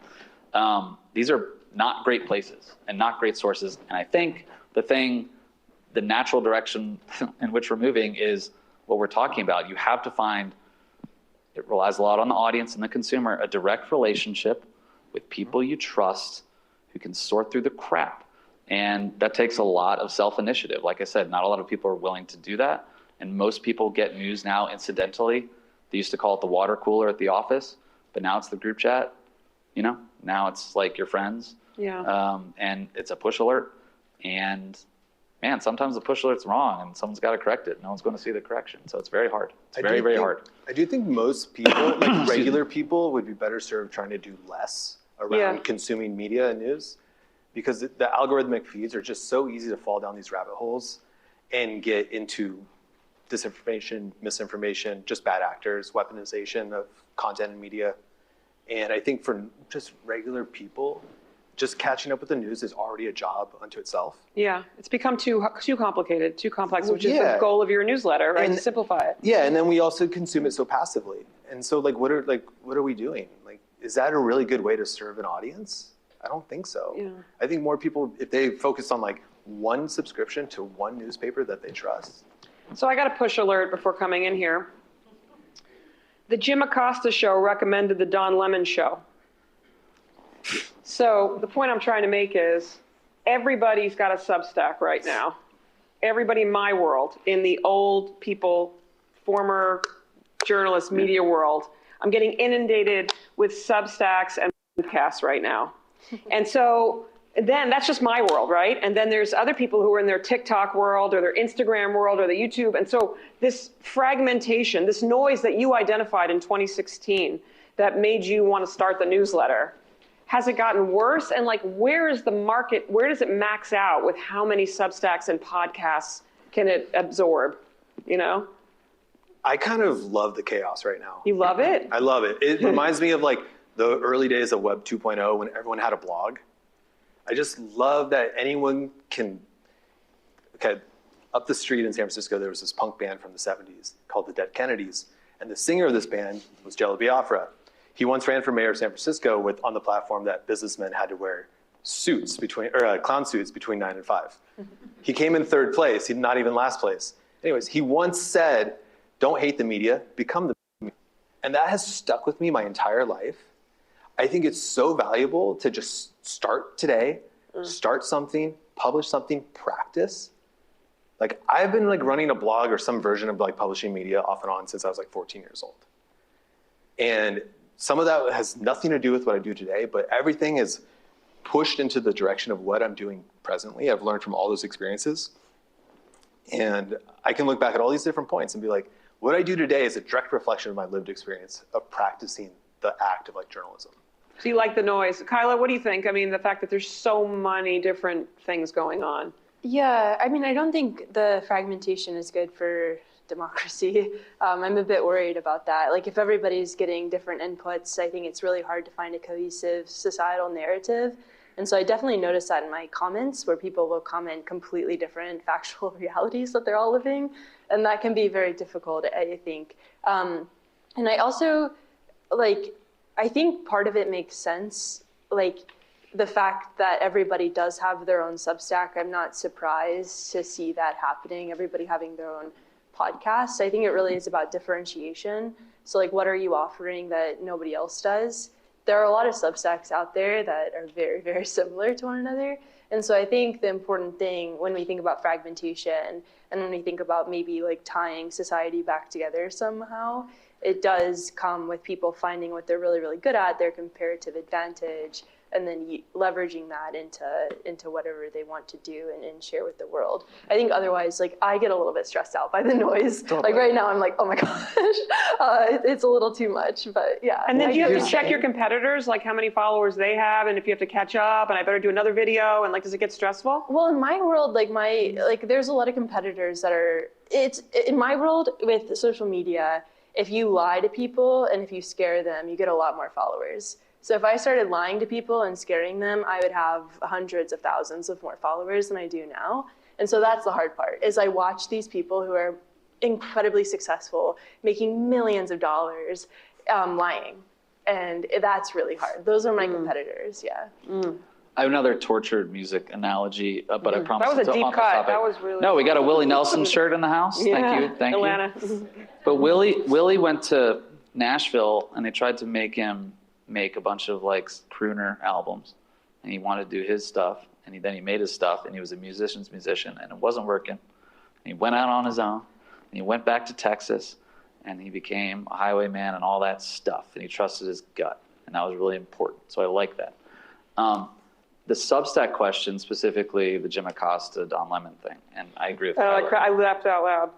these are not great places and not great sources. And I think the natural direction in which we're moving is what we're talking about. You have to find, it relies a lot on the audience and the consumer, a direct relationship with people you trust who can sort through the crap. And that takes a lot of self-initiative. Like I said, not a lot of people are willing to do that. And most people get news now incidentally. They used to call it the water cooler at the office, but now it's the group chat. Now it's like your friends. Yeah. And it's a push alert. And man, sometimes the push alert's wrong and someone's got to correct it. No one's going to see the correction. So it's very hard. It's very hard. I do think most people, like regular people, would be better served trying to do less around consuming media and news, because the algorithmic feeds are just so easy to fall down these rabbit holes and get into disinformation, misinformation, just bad actors, weaponization of content and media. And I think for just regular people, just catching up with the news is already a job unto itself. Yeah, it's become too complicated, too complex, which is the goal of your newsletter, right? To simplify it. Yeah, and then we also consume it so passively. And so what are we doing? Like, is that a really good way to serve an audience? I don't think so. Yeah. I think more people, if they focus on like one subscription to one newspaper that they trust. So I got a push alert before coming in here. The Jim Acosta show recommended the Don Lemon show. So the point I'm trying to make is everybody's got a Substack right now. Everybody in my world, in the old people, former journalist media world, I'm getting inundated with Substacks and podcasts right now. And so then that's just my world, right? And then there's other people who are in their TikTok world or their Instagram world or the YouTube. And so this fragmentation, this noise that you identified in 2016 that made you want to start the newsletter, has it gotten worse? And like, where is the market? Where does it max out with how many Substacks and podcasts can it absorb? I kind of love the chaos right now. You love it? I love it. It reminds me of like the early days of Web 2.0 when everyone had a blog. I just love that anyone can, up the street in San Francisco, there was this punk band from the 70s called the Dead Kennedys. And the singer of this band was Jello Biafra. He once ran for mayor of San Francisco on the platform that businessmen had to wear clown suits between 9 and 5. He came in third place, not even last place. Anyways, he once said, don't hate the media, become the media. And that has stuck with me my entire life. I think it's so valuable to just start today, start something, publish something, practice. Like I've been like running a blog or some version of like publishing media off and on since I was like 14 years old. And some of that has nothing to do with what I do today, but everything is pushed into the direction of what I'm doing presently. I've learned from all those experiences. And I can look back at all these different points and be like, what I do today is a direct reflection of my lived experience of practicing the act of like journalism. So you like the noise. Kyla, what do you think? I mean, the fact that there's so many different things going on. Yeah, I mean, I don't think the fragmentation is good for democracy. I'm a bit worried about that. Like if everybody's getting different inputs, I think it's really hard to find a cohesive societal narrative. And so I definitely notice that in my comments where people will comment completely different factual realities that they're all living. And that can be very difficult, I think. And I also, I think part of it makes sense. Like the fact that everybody does have their own Substack, I'm not surprised to see that happening, everybody having their own podcast. I think it really is about differentiation. So like, what are you offering that nobody else does? there are a lot of Substacks out there that are very, very similar to one another. And so I think the important thing when we think about fragmentation and when we think about maybe like tying society back together somehow, it does come with people finding what they're really, really good at, their comparative advantage, and then leveraging that into whatever they want to do and share with the world. I think otherwise, like, I get a little bit stressed out by the noise. Totally. Like right now, I'm like, oh my gosh, it's a little too much, but yeah. And then do you have to check your competitors, like how many followers they have, and if you have to catch up, and I better do another video, and like, does it get stressful? Well, in my world, there's a lot of competitors that are, in my world with social media, if you lie to people and if you scare them, you get a lot more followers. So if I started lying to people and scaring them, I would have hundreds of thousands of more followers than I do now. And so that's the hard part, is I watch these people who are incredibly successful, making millions of dollars, lying. And that's really hard. Those are my competitors, yeah. I have another tortured music analogy, but I promise That was a it's deep on the cut. topic. That was really. No, we got a Willie Nelson shirt in the house. Yeah, Thank Atlanta. you. But Willie went to Nashville, and they tried to make him make a bunch of like crooner albums, and he wanted to do his stuff, and then he made his stuff, and he was a musician's musician, and it wasn't working. And he went out on his own, and he went back to Texas, and he became a highwayman and all that stuff, and he trusted his gut, and that was really important. So I like that. The Substack question, specifically the Jim Acosta, Don Lemon thing, and I agree with Kyla. I laughed out loud.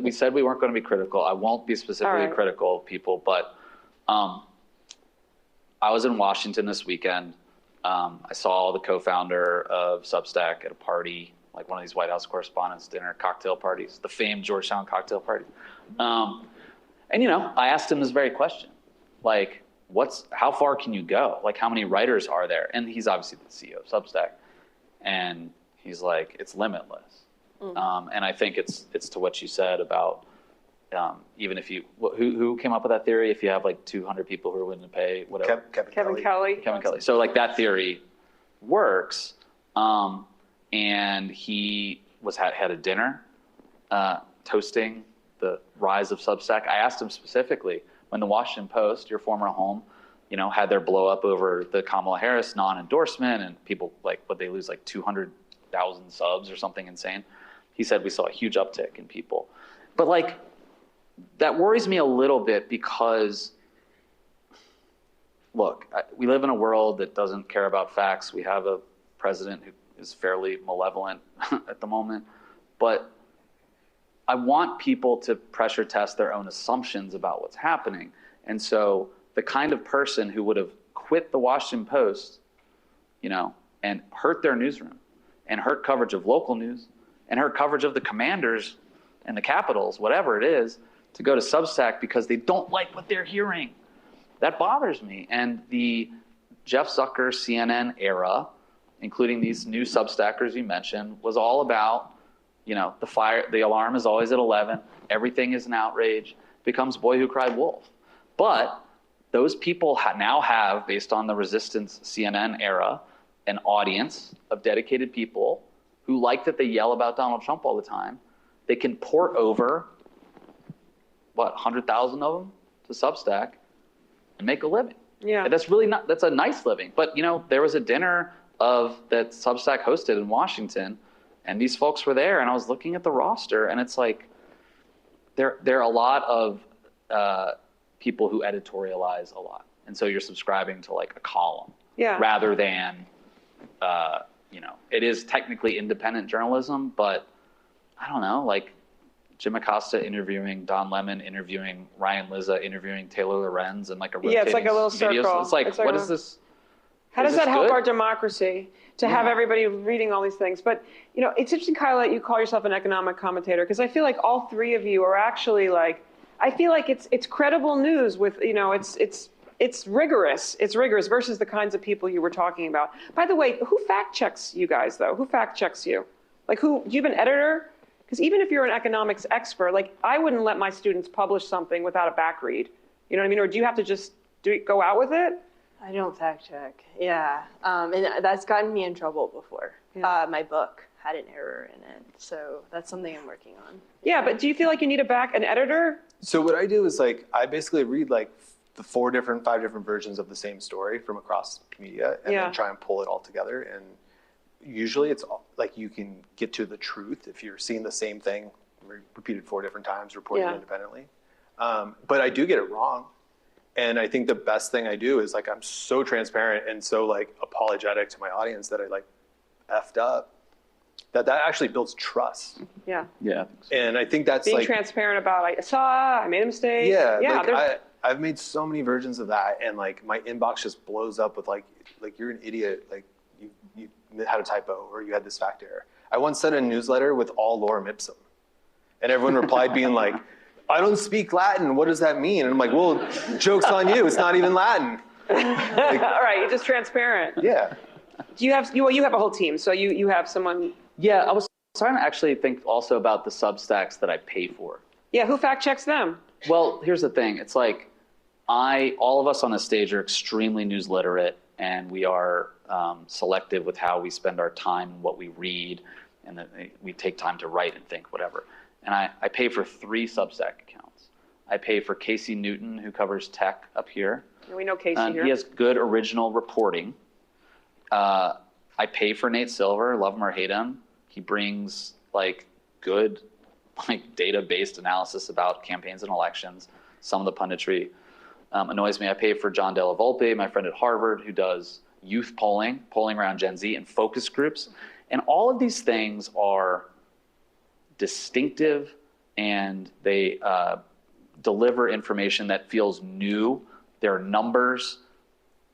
We said we weren't going to be critical. I won't be specifically critical of people, but I was in Washington this weekend. I saw the co-founder of Substack at a party, like one of these White House Correspondents' dinner cocktail parties, the famed Georgetown cocktail party. And, I asked him this very question, like, how far can you go? Like, how many writers are there? And he's obviously the CEO of Substack. And he's like, it's limitless. And I think it's to what you said about even if you, who came up with that theory? If you have like 200 people who are willing to pay whatever. Kevin Kelly. So like that theory works. And he had a dinner toasting the rise of Substack. I asked him specifically, when the Washington Post, your former home, had their blow up over the Kamala Harris non-endorsement, and people would they lose like 200,000 subs or something insane? He said we saw a huge uptick in people. But like, that worries me a little bit because, look, we live in a world that doesn't care about facts. We have a president who is fairly malevolent at the moment. But I want people to pressure test their own assumptions about what's happening. And so the kind of person who would have quit the Washington Post, and hurt their newsroom and hurt coverage of local news and hurt coverage of the commanders and the capitals, whatever it is, to go to Substack because they don't like what they're hearing. That bothers me. And the Jeff Zucker CNN era, including these new Substackers you mentioned, was all about, the alarm is always at 11. Everything is an outrage. Becomes boy who cried wolf. But those people now have, based on the Resistance CNN era, an audience of dedicated people who like that they yell about Donald Trump all the time. They can port over, 100,000 of them to Substack and make a living. Yeah. And that's a nice living. But, there was a dinner that Substack hosted in Washington, and these folks were there, and I was looking at the roster, and it's like, there are a lot of people who editorialize a lot. And so you're subscribing to like a column rather than, it is technically independent journalism, but I don't know, like Jim Acosta interviewing Don Lemon, interviewing Ryan Lizza, interviewing Taylor Lorenz, and like a rotating it's like a little videos. circle. It's like, what is this? How does that help good? our democracy to have everybody reading all these things? But, it's interesting, Kyla, that you call yourself an economic commentator, because I feel like all three of you are actually I feel like it's credible news with, it's rigorous. It's rigorous versus the kinds of people you were talking about. By the way, who fact checks you guys, though? Who fact checks you? Like, do you have an editor? Because even if you're an economics expert, I wouldn't let my students publish something without a back read. You know what I mean? Or do you have to just go out with it? I don't fact check. Yeah. And that's gotten me in trouble before. Yeah. My book had an error in it. So that's something I'm working on. Yeah, but do you feel like you need an editor? So what I do is I basically read the 5 different versions of the same story from across media, and then try and pull it all together. And usually it's like you can get to the truth if you're seeing the same thing repeated 4 different times, reported independently. But I do get it wrong. And I think the best thing I do is like, I'm so transparent and so like apologetic to my audience that I like effed up, that actually builds trust. Yeah. Yeah. And I think that's being like transparent about, I made a mistake. Yeah. Yeah. Like I've made so many versions of that, and like my inbox just blows up with like you're an idiot. Like you had a typo, or you had this fact error. I once sent a newsletter with all lorem ipsum, and everyone replied being like, I don't speak Latin. What does that mean? And I'm like, well, joke's on you. It's not even Latin. Like, all right. You're just transparent. Yeah. Do you have a whole team. So you have someone. Yeah. I was trying to actually think also about the Substacks that I pay for. Yeah. Who fact checks them? Well, here's the thing. It's like all of us on this stage are extremely news literate, and we are selective with how we spend our time and what we read, and that we take time to write and think, whatever. And I pay for 3 Substack accounts. I pay for Casey Newton, who covers tech up here. Yeah, we know Casey here. He has good original reporting. I pay for Nate Silver, love him or hate him. He brings like good data-based analysis about campaigns and elections. Some of the punditry annoys me. I pay for John Della Volpe, my friend at Harvard, who does youth polling around Gen Z and focus groups. And all of these things are distinctive, and they deliver information that feels new. There are numbers,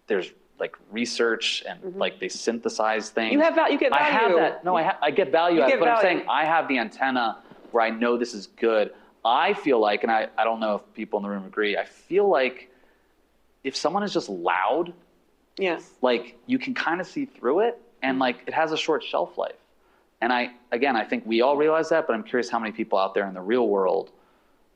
there's like research, and like they synthesize things. You get value. I have that. No, I get value out of it, but I'm value. saying I have the antenna where I know this is good. I feel like, and I don't know if people in the room agree, I feel like if someone is just loud, like you can kind of see through it, and like it has a short shelf life. And I think we all realize that, but I'm curious how many people out there in the real world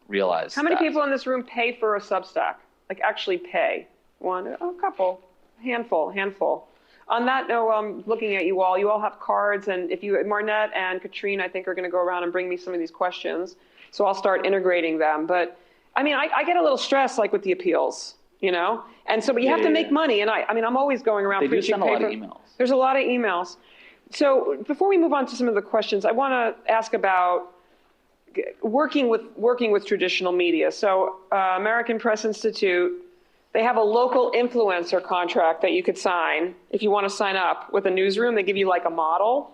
realize How many that. people in this room pay for a Substack? Like actually pay? A couple, handful. On that note, I'm looking at you all have cards, and if you, Marnette and Katrine, I think are going to go around and bring me some of these questions. So I'll start integrating them. But I mean, I get a little stressed like with the appeals, And so, but you have to make money. And I'm always going around preaching. They do send a lot of emails. There's a lot of emails. So before we move on to some of the questions, I want to ask about working with traditional media. So American Press Institute, they have a local influencer contract that you could sign if you want to sign up with a newsroom. They give you like a model.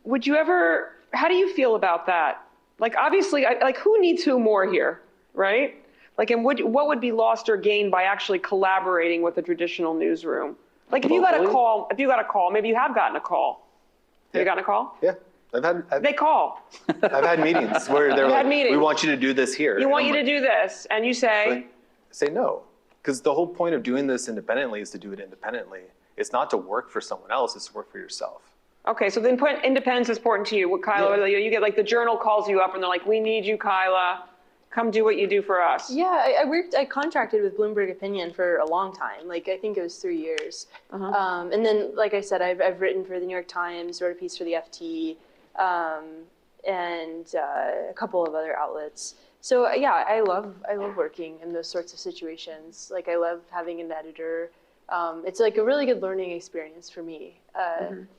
Would you ever? How do you feel about that? Like obviously, who needs who more here, right? Like, and what would be lost or gained by actually collaborating with a traditional newsroom? Like if you got a call, maybe you have gotten a call. Have you gotten a call? Yeah. They call. I've had meetings where they're like, we want you to do this here. We want you to do this. And you say? Say no. Because the whole point of doing this independently is to do it independently. It's not to work for someone else, it's to work for yourself. Okay, so then independence is important to you. What, Kyla, you get like the Journal calls you up and they're like, we need you, Kyla. Come do what you do for us. Yeah, I contracted with Bloomberg Opinion for a long time. Like, I think it was 3 years. And then, like I said, I've written for the New York Times, wrote a piece for the FT, and a couple of other outlets. So yeah, I love working in those sorts of situations. Like, I love having an editor. It's like a really good learning experience for me.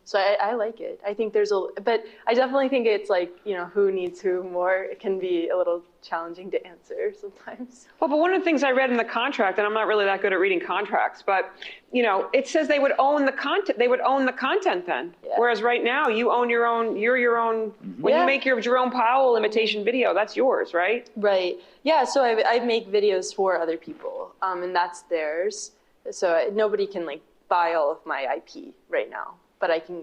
So I like it. I think but I definitely think it's like, who needs who more. It can be a little challenging to answer sometimes. Well, but one of the things I read in the contract, and I'm not really that good at reading contracts, but it says they would own the content. They would own the content then. Yeah. Whereas right now you're your own. When you make your Jerome Pal imitation video, that's yours, right? Right. Yeah. So I make videos for other people, and that's theirs. So nobody can buy all of my IP right now, but I can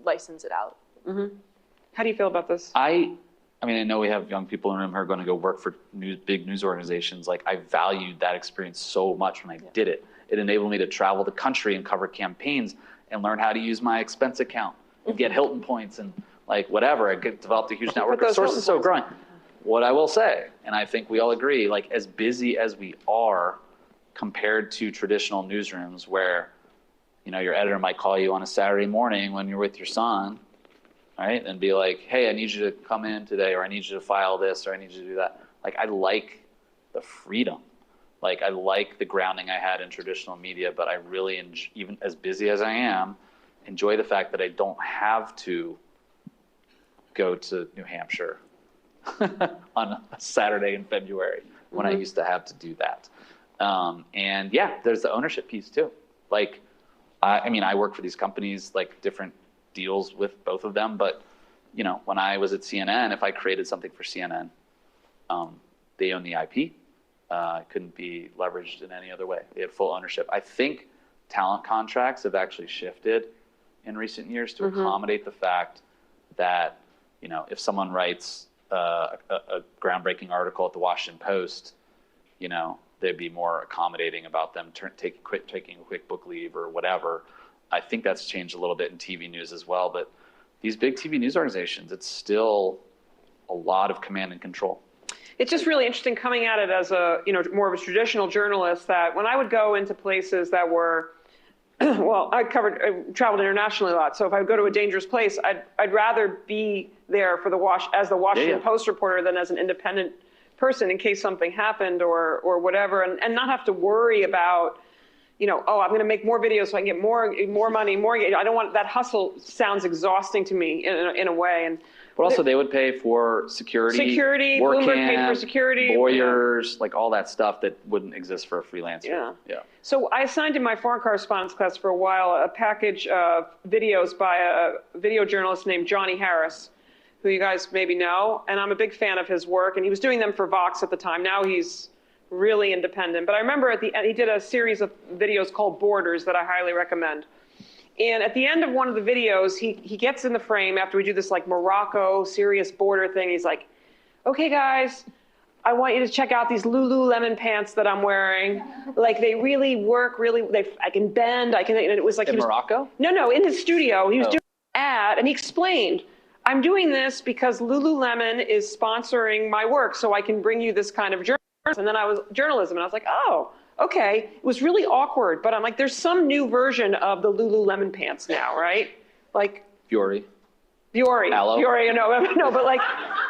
license it out. How do you feel about this? I know we have young people in the room who are going to go work for big news organizations. Like, I valued that experience so much when I did it. It enabled me to travel the country and cover campaigns and learn how to use my expense account and get Hilton points and whatever. I developed a huge network of sources. So growing. What I will say, and I think we all agree, as busy as we are compared to traditional newsrooms where, your editor might call you on a Saturday morning when you're with your son, right? And be like, hey, I need you to come in today, or I need you to file this, or I need you to do that. I like the freedom Like, I like the grounding I had in traditional media, but I really, even as busy as I am, enjoy the fact that I don't have to go to New Hampshire on a Saturday in February when I used to have to do that. And yeah, there's the ownership piece too. Like, I mean, I work for these companies, like different deals with both of them, but you know, when I was at CNN, if I created something for CNN, they own the IP. It couldn't be leveraged in any other way. They had full ownership. I think talent contracts have actually shifted in recent years to accommodate the fact that, you know, if someone writes a groundbreaking article at the Washington Post, you know, they'd be more accommodating about them taking a quick book leave or whatever. I think that's changed a little bit in TV news as well. But these big TV news organizations, it's still a lot of command and control. It's just really interesting coming at it as a, you know, more of a traditional journalist, that when I would go into places that were, well, I traveled internationally a lot. So if I would go to a dangerous place, I'd rather be there for as the Washington Post reporter than as an independent person in case something happened or whatever, and not have to worry about, you know, oh, I'm going to make more videos so I can get more money, I don't want that hustle. Sounds exhausting to me in a way. And but also they would pay for security, Bloomberg paid for security, lawyers, like all that stuff that wouldn't exist for a freelancer. Yeah. So I assigned in my foreign correspondence class for a while a package of videos by a video journalist named Johnny Harris, who you guys maybe know, and I'm a big fan of his work, and he was doing them for Vox at the time. Now he's really independent. But I remember at the end, he did a series of videos called Borders that I highly recommend. And at the end of one of the videos, he gets in the frame after we do this like Morocco serious border thing. He's like, okay, guys, I want you to check out these Lululemon pants that I'm wearing. Like, they really work, I can bend, and it was like in Morocco? No, in his studio. He was doing an ad, and he explained, I'm doing this because Lululemon is sponsoring my work, so I can bring you this kind of journalism. And then I was like, oh, okay. It was really awkward, but I'm like, there's some new version of the Lululemon pants now, right? Like Fiore, no, but like,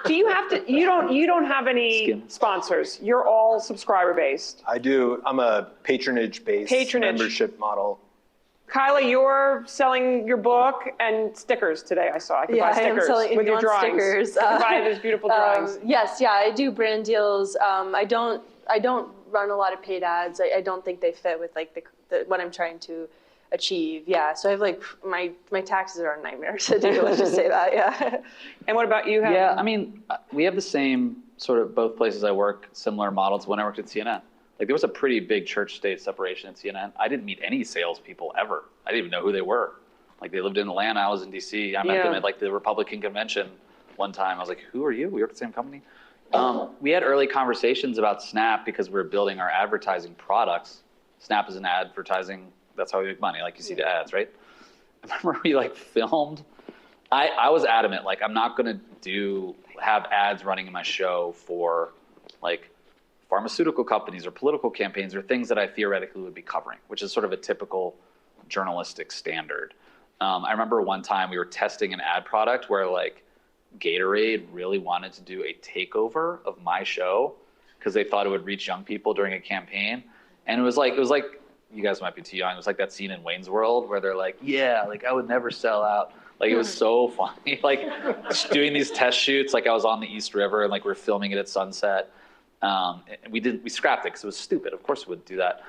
do you have to? You don't have any sponsors. You're all subscriber based. I do. I'm a patronage-based membership model. Kyla, you're selling your book and stickers today. I saw. I could buy stickers with your drawings. Stickers. You can buy these beautiful drawings. Yes, I do brand deals. I don't run a lot of paid ads. I don't think they fit with like the what I'm trying to achieve. Yeah, so I have like my taxes are a nightmare to do. Let's just say that. Yeah. And what about you? Yeah, I mean, we have the same sort of both places I work, similar models. When I worked at CNN, like there was a pretty big church-state separation at CNN. I didn't meet any salespeople ever. I didn't even know who they were. Like they lived in Atlanta. I was in DC. I met them at like the Republican convention one time. I was like, who are you? We work at the same company. We had early conversations about Snap because we were building our advertising products. Snap is an advertising. That's how we make money. Like you see the ads, right? I remember we like filmed. I was adamant, like I'm not gonna have ads running in my show for like pharmaceutical companies or political campaigns or things that I theoretically would be covering, which is sort of a typical journalistic standard. I remember one time we were testing an ad product where like Gatorade really wanted to do a takeover of my show because they thought it would reach young people during a campaign. And it was like, you guys might be too young. It was like that scene in Wayne's World where they're like, yeah, like I would never sell out. Like it was so funny, like doing these test shoots. Like I was on the East River and like we're filming it at sunset. We scrapped it because it was stupid. Of course we wouldn't do that.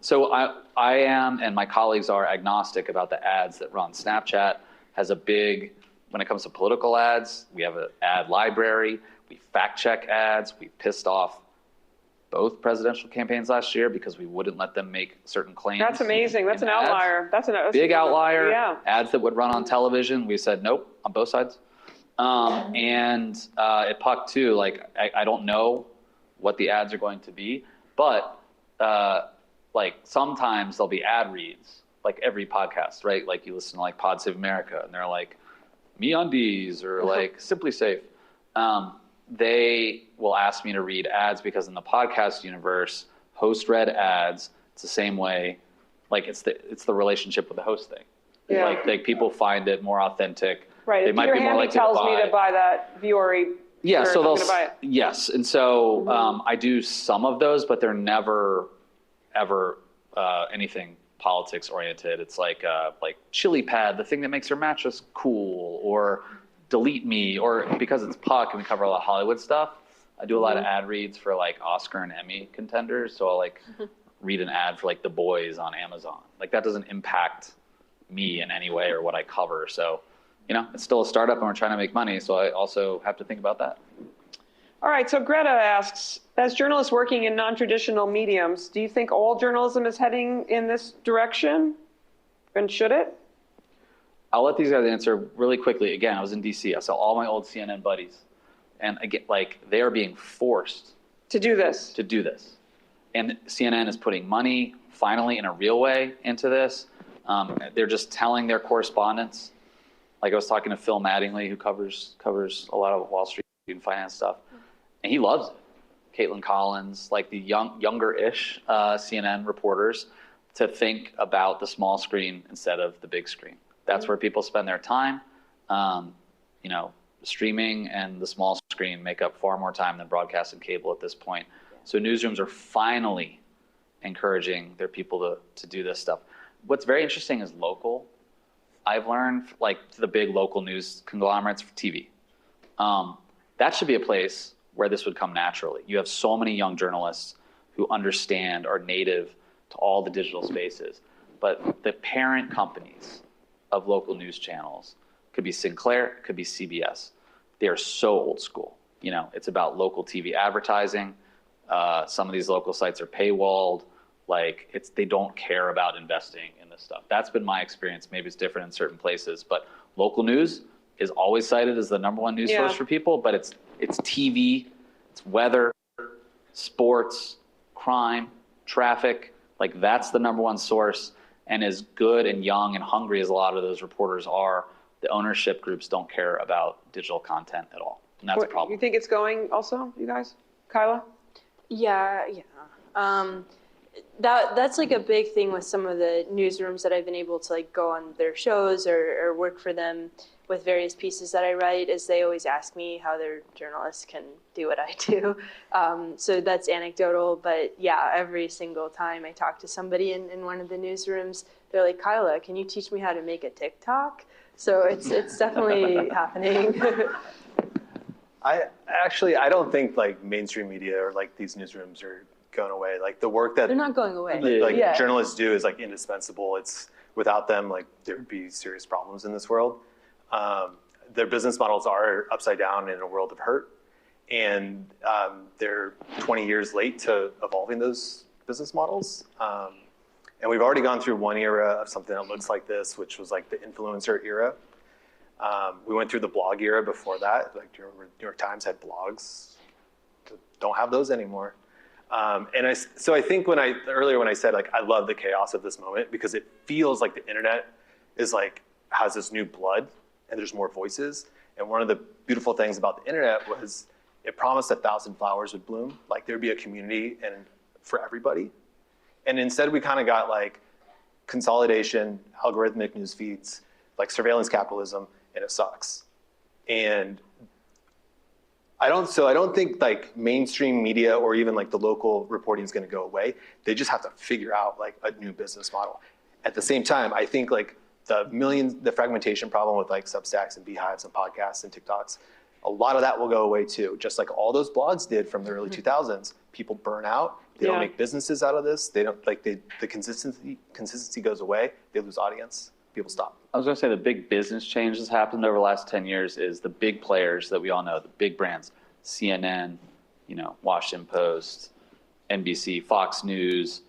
So I am, and my colleagues are agnostic about the ads that run. Snapchat has a big, when it comes to political ads, we have an ad library. We fact check ads. We pissed off both presidential campaigns last year because we wouldn't let them make certain claims. That's amazing. That's an outlier. That's a big outlier. Yeah. Ads that would run on television, we said nope on both sides. And at Puck too, like I don't know what the ads are going to be, but like sometimes there'll be ad reads, like every podcast, right? Like you listen to like Pod Save America, and they're like MeUndies or like Simply Safe. They will ask me to read ads because in the podcast universe, host read ads. It's the same way, like it's the relationship with the host thing. Yeah. Like people find it more authentic. Right. They might be more likely tells me to buy that Fiore Yeah, Or so I'm they'll, gonna buy it. yes, and so I do some of those, but they're never, ever anything politics oriented. It's like Chili Pad, the thing that makes your mattress cool, or Delete Me, or because it's Puck and we cover a lot of Hollywood stuff, I do a lot of ad reads for like Oscar and Emmy contenders. So I'll like read an ad for like The Boys on Amazon. Like that doesn't impact me in any way or what I cover. So, you know, it's still a startup and we're trying to make money. So I also have to think about that. All right, so Greta asks, as journalists working in non-traditional mediums, do you think all journalism is heading in this direction? And should it? I'll let these guys answer really quickly. Again, I was in DC. I saw all my old CNN buddies. And again, like they are being forced To do this? to do this. And CNN is putting money, finally, in a real way into this. They're just telling their correspondents. Like I was talking to Phil Mattingly, who covers a lot of Wall Street and finance stuff. And he loves it. Caitlin Collins, like the younger-ish CNN reporters, to think about the small screen instead of the big screen. That's where people spend their time. You know, streaming and the small screen make up far more time than broadcast and cable at this point. So newsrooms are finally encouraging their people to do this stuff. What's very interesting is local. I've learned, like the big local news conglomerates for TV. That should be a place where this would come naturally. You have so many young journalists who understand, are native to all the digital spaces. But the parent companies of local news channels could be Sinclair, could be CBS. They are so old school. You know, it's about local TV advertising. Some of these local sites are paywalled. Like they don't care about investing in this stuff. That's been my experience. Maybe it's different in certain places, but local news is always cited as the #1 news source for people, but it's TV, it's weather, sports, crime, traffic. Like that's the #1 source. And as good and young and hungry as a lot of those reporters are, the ownership groups don't care about digital content at all. And that's a problem. You think it's going also, you guys? Kyla? Yeah. That's like a big thing with some of the newsrooms that I've been able to like go on their shows or work for them with various pieces that I write, is they always ask me how their journalists can do what I do. So that's anecdotal, but yeah, every single time I talk to somebody in one of the newsrooms, they're like, Kyla, can you teach me how to make a TikTok? So it's definitely happening. I don't think like mainstream media or like these newsrooms are going away. Like the work that They're not going away. like journalists do is like indispensable. It's without them, like there would be serious problems in this world. Their business models are upside down in a world of hurt, and they're 20 years late to evolving those business models. And we've already gone through one era of something that looks like this, which was like the influencer era. We went through the blog era before that. Like, do you remember New York Times had blogs? Don't have those anymore. So I think earlier when I said like I love the chaos of this moment because it feels like the internet is like has this new blood and there's more voices. And one of the beautiful things about the internet was it promised 1,000 flowers would bloom, like there'd be a community and for everybody. And instead we kind of got like consolidation, algorithmic news feeds, like surveillance capitalism, and it sucks. And I don't think like mainstream media or even like the local reporting is going to go away. They just have to figure out like a new business model. At the same time, I think like the fragmentation problem with like Substacks and Beehives and podcasts and TikToks, a lot of that will go away too. Just like all those blogs did from the early 2000s, people burn out. They don't make businesses out of this. They don't like the consistency goes away. They lose audience. People stop. I was going to say the big business change that's happened over the last 10 years is the big players that we all know, the big brands, CNN, Washington Post, NBC, Fox News.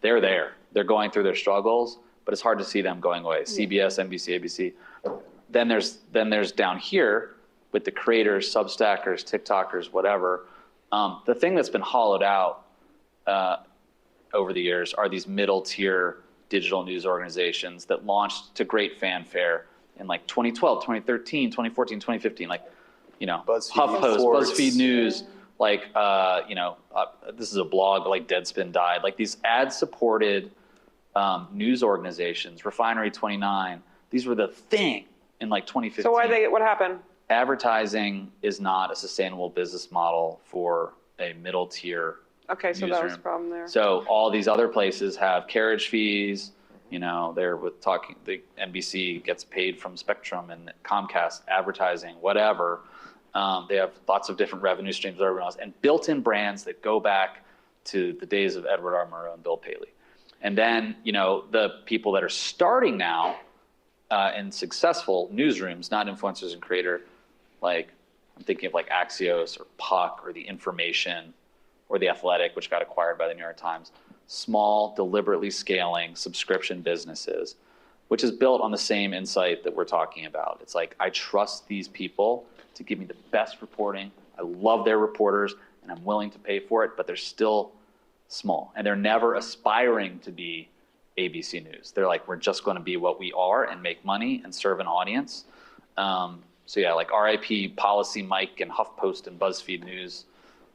They're there. They're going through their struggles, but it's hard to see them going away. CBS, NBC, ABC. Then there's down here with the creators, Substackers, TikTokers, whatever. The thing that's been hollowed out over the years are these middle tier digital news organizations that launched to great fanfare in like 2012, 2013, 2014, 2015, like, BuzzFeed, HuffPost, Sports. BuzzFeed News, like, this is a blog, like Deadspin died, like these ad-supported news organizations, Refinery 29, these were the thing in like 2015. So what happened? advertising is not a sustainable business model for a middle tier Okay, so that was the problem there. So all these other places have carriage fees, they're the NBC gets paid from Spectrum and Comcast advertising, whatever. They have lots of different revenue streams that everyone else, and built-in brands that go back to the days of Edward R. Murrow and Bill Paley. And then, the people that are starting now in successful newsrooms, not influencers and creator, like I'm thinking of like Axios or Puck or The Information or The Athletic, which got acquired by the New York Times, small, deliberately scaling subscription businesses, which is built on the same insight that we're talking about. It's like, I trust these people to give me the best reporting. I love their reporters and I'm willing to pay for it, but they're still small and they're never aspiring to be ABC News. They're like, we're just going to be what we are and make money and serve an audience. So yeah, like RIP, Policy Mike and HuffPost and BuzzFeed News,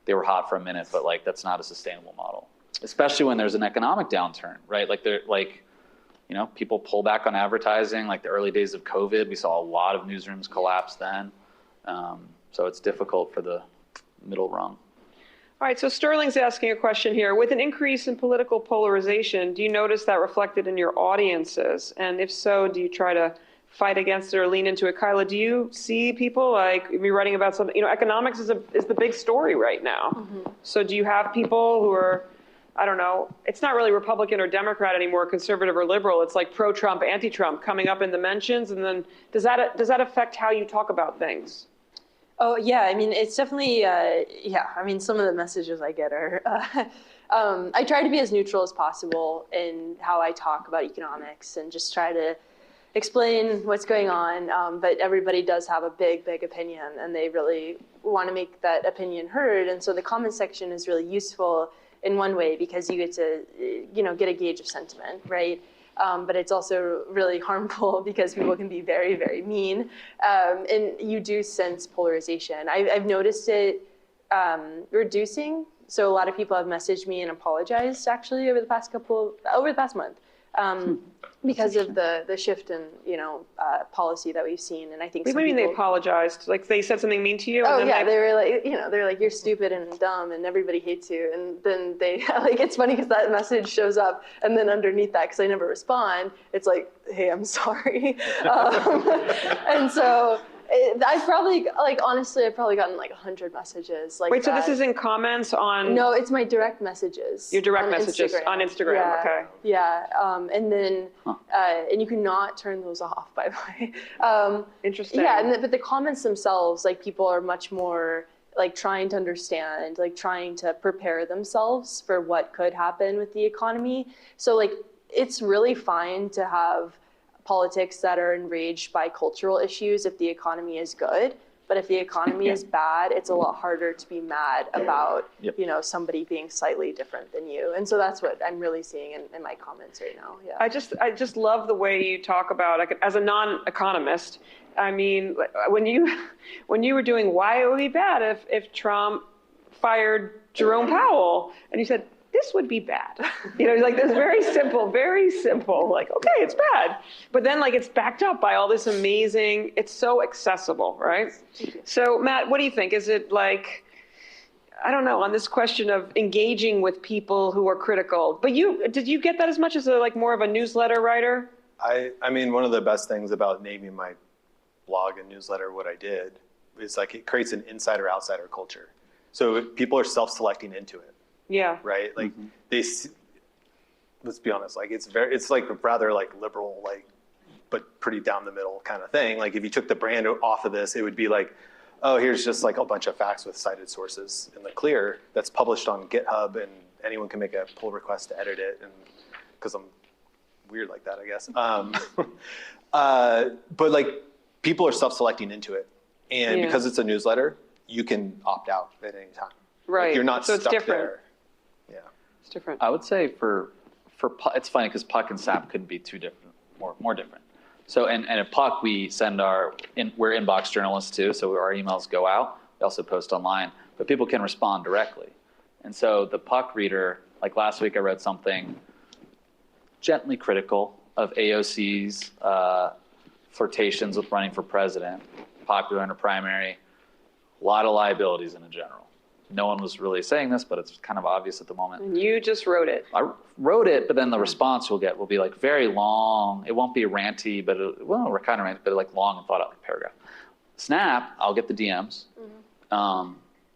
they were hot for a minute, but like that's not a sustainable model, especially when there's an economic downturn, right? Like people pull back on advertising. Like the early days of COVID, we saw a lot of newsrooms collapse then. So it's difficult for the middle rung. All right, so Sterling's asking a question here. With an increase in political polarization, do you notice that reflected in your audiences? And if so, do you try to fight against it or lean into it? Kyla, do you see people like, if you're writing about something, economics is the big story right now. Mm-hmm. So do you have people who are, I don't know, it's not really Republican or Democrat anymore, conservative or liberal, it's like pro-Trump, anti-Trump coming up in the mentions, and then does that affect how you talk about things? Oh, yeah. I mean, it's definitely, I mean, some of the messages I get are, I try to be as neutral as possible in how I talk about economics and just try to explain what's going on. But everybody does have a big, big opinion and they really want to make that opinion heard. And so the comment section is really useful in one way because you get to, get a gauge of sentiment, right? But it's also really harmful because people can be very, very mean. And you do sense polarization. I've noticed it reducing. So a lot of people have messaged me and apologized actually over the past month because of the shift in, policy that we've seen. And I think what do you mean they apologized? Like they said something mean to you? Oh, yeah, they were like, they're like, you're stupid and dumb and everybody hates you. And then they, like, it's funny because that message shows up and then underneath that, because I never respond, it's like, hey, I'm sorry. And so I've probably, honestly, I've probably gotten 100 messages like Wait, so that. this is in comments on? No, it's my direct messages. Your direct messages on Instagram, yeah, okay. Yeah, and then, and you cannot turn those off, by the way. Interesting. Yeah, but the comments themselves, people are much more trying to understand, trying to prepare themselves for what could happen with the economy. So it's really fine to have politics that are enraged by cultural issues if the economy is good. But if the economy is bad, it's a lot harder to be mad about, somebody being slightly different than you. And so that's what I'm really seeing in my comments right now. Yeah. I just love the way you talk about, as a non-economist, I mean, when you were doing why it would be bad if Trump fired Jerome Powell, and you said, this would be bad. This very simple, okay, it's bad. But then it's backed up by all this amazing, it's so accessible, right? So Matt, what do you think? Is it I don't know, on this question of engaging with people who are critical, but did you get that as much as more of a newsletter writer? I mean, one of the best things about naming my blog and newsletter what I did is it creates an insider-outsider culture. So people are self-selecting into it. Yeah. Right. Let's be honest. It's rather liberal, but pretty down the middle kind of thing. If you took the brand off of this, it would be oh, here's just a bunch of facts with cited sources in the clear that's published on GitHub, and anyone can make a pull request to edit it. And because I'm weird like that, I guess. But people are self-selecting into it, and because it's a newsletter, you can opt out at any time. Right. You're not so stuck it's different. there. Yeah. It's different. I would say for it's funny because Puck and SAP couldn't be too different, more different. So and at Puck we send we're inbox journalists too, so our emails go out. We also post online, but people can respond directly. And so the Puck reader, last week I read something gently critical of AOC's flirtations with running for president, popular in a primary, a lot of liabilities in a general. No one was really saying this, but it's kind of obvious at the moment. And you just wrote it. I wrote it, but then the response we'll get will be like very long. It won't be ranty, but we're kind of ranty, but like long and thought out paragraph. Snap, I'll get the DMs.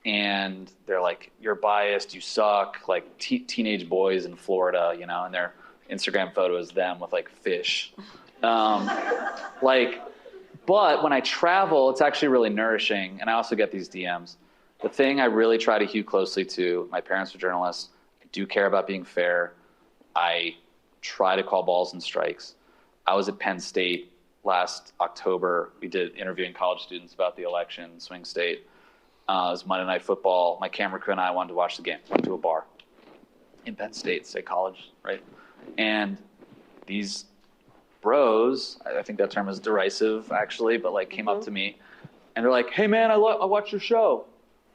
And they're like, you're biased, you suck, like teenage boys in Florida, you know, and their Instagram photo is them with like fish. But when I travel, it's actually really nourishing, and I also get these DMs. The thing I really try to hew closely to, my parents are journalists, I do care about being fair, I try to call balls and strikes. I was at Penn State last October. We did interviewing college students about the election, swing state. It was Monday Night Football. My camera crew and I wanted to watch the game. Went to a bar in Penn State, State College, right? And these bros, I think that term is derisive actually, but like came up to me and they're like, hey man, I watch your show.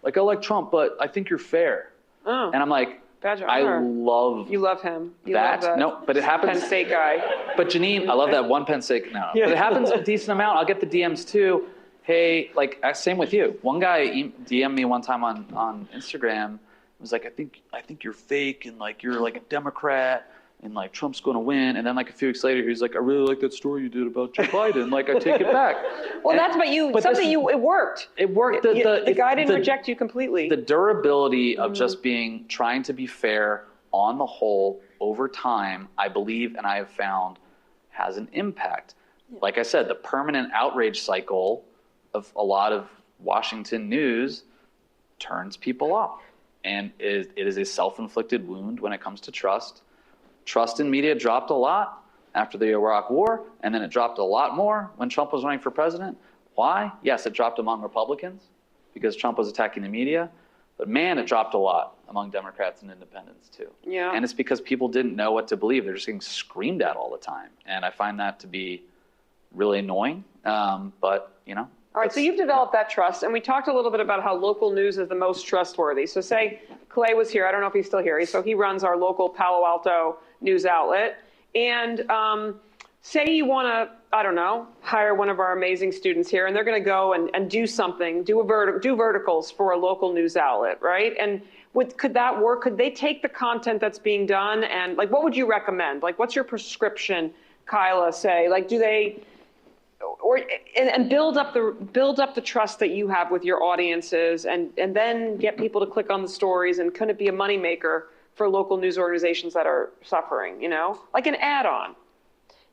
Like I like Trump, but I think you're fair. Oh. And I'm like, I love You love him. You that. love No, but it happens. Penn State guy. But Janine, I love that one Penn State. No, Yeah. but it happens a decent amount. I'll get the DMs too. Hey, like same with you. One guy DM'd me one time on Instagram. It was like, I think you're fake and like you're like a Democrat and like Trump's going to win. And then like a few weeks later, he's like, I really like that story you did about Joe Biden. Like I take it back. Well, and, that's what you. but something you. It worked. It worked. The guy didn't reject you completely. The durability of just trying to be fair on the whole over time, I believe, and I have found, has an impact. Like I said, the permanent outrage cycle of a lot of Washington news turns people off. And it is a self-inflicted wound when it comes to trust. Trust in media dropped a lot after the Iraq War, and then it dropped a lot more when Trump was running for president. Why? Yes, it dropped among Republicans because Trump was attacking the media, but man, it dropped a lot among Democrats and independents too. Yeah. And it's because people didn't know what to believe. They're just getting screamed at all the time. And I find that to be really annoying, but you know. All right, so you've developed that trust, and we talked a little bit about how local news is the most trustworthy. So say Clay was here, I don't know if he's still here, so he runs our local Palo Alto news outlet, and say you want to, I don't know, hire one of our amazing students here, and they're going to go and do something, do verticals for a local news outlet, right? And could that work? Could they take the content that's being done, and like, what would you recommend? Like, what's your prescription, Kyla, say? Like, do they... and build up the trust that you have with your audiences, and then get people to click on the stories, and could it be a moneymaker for local news organizations that are suffering, you know, like an add-on?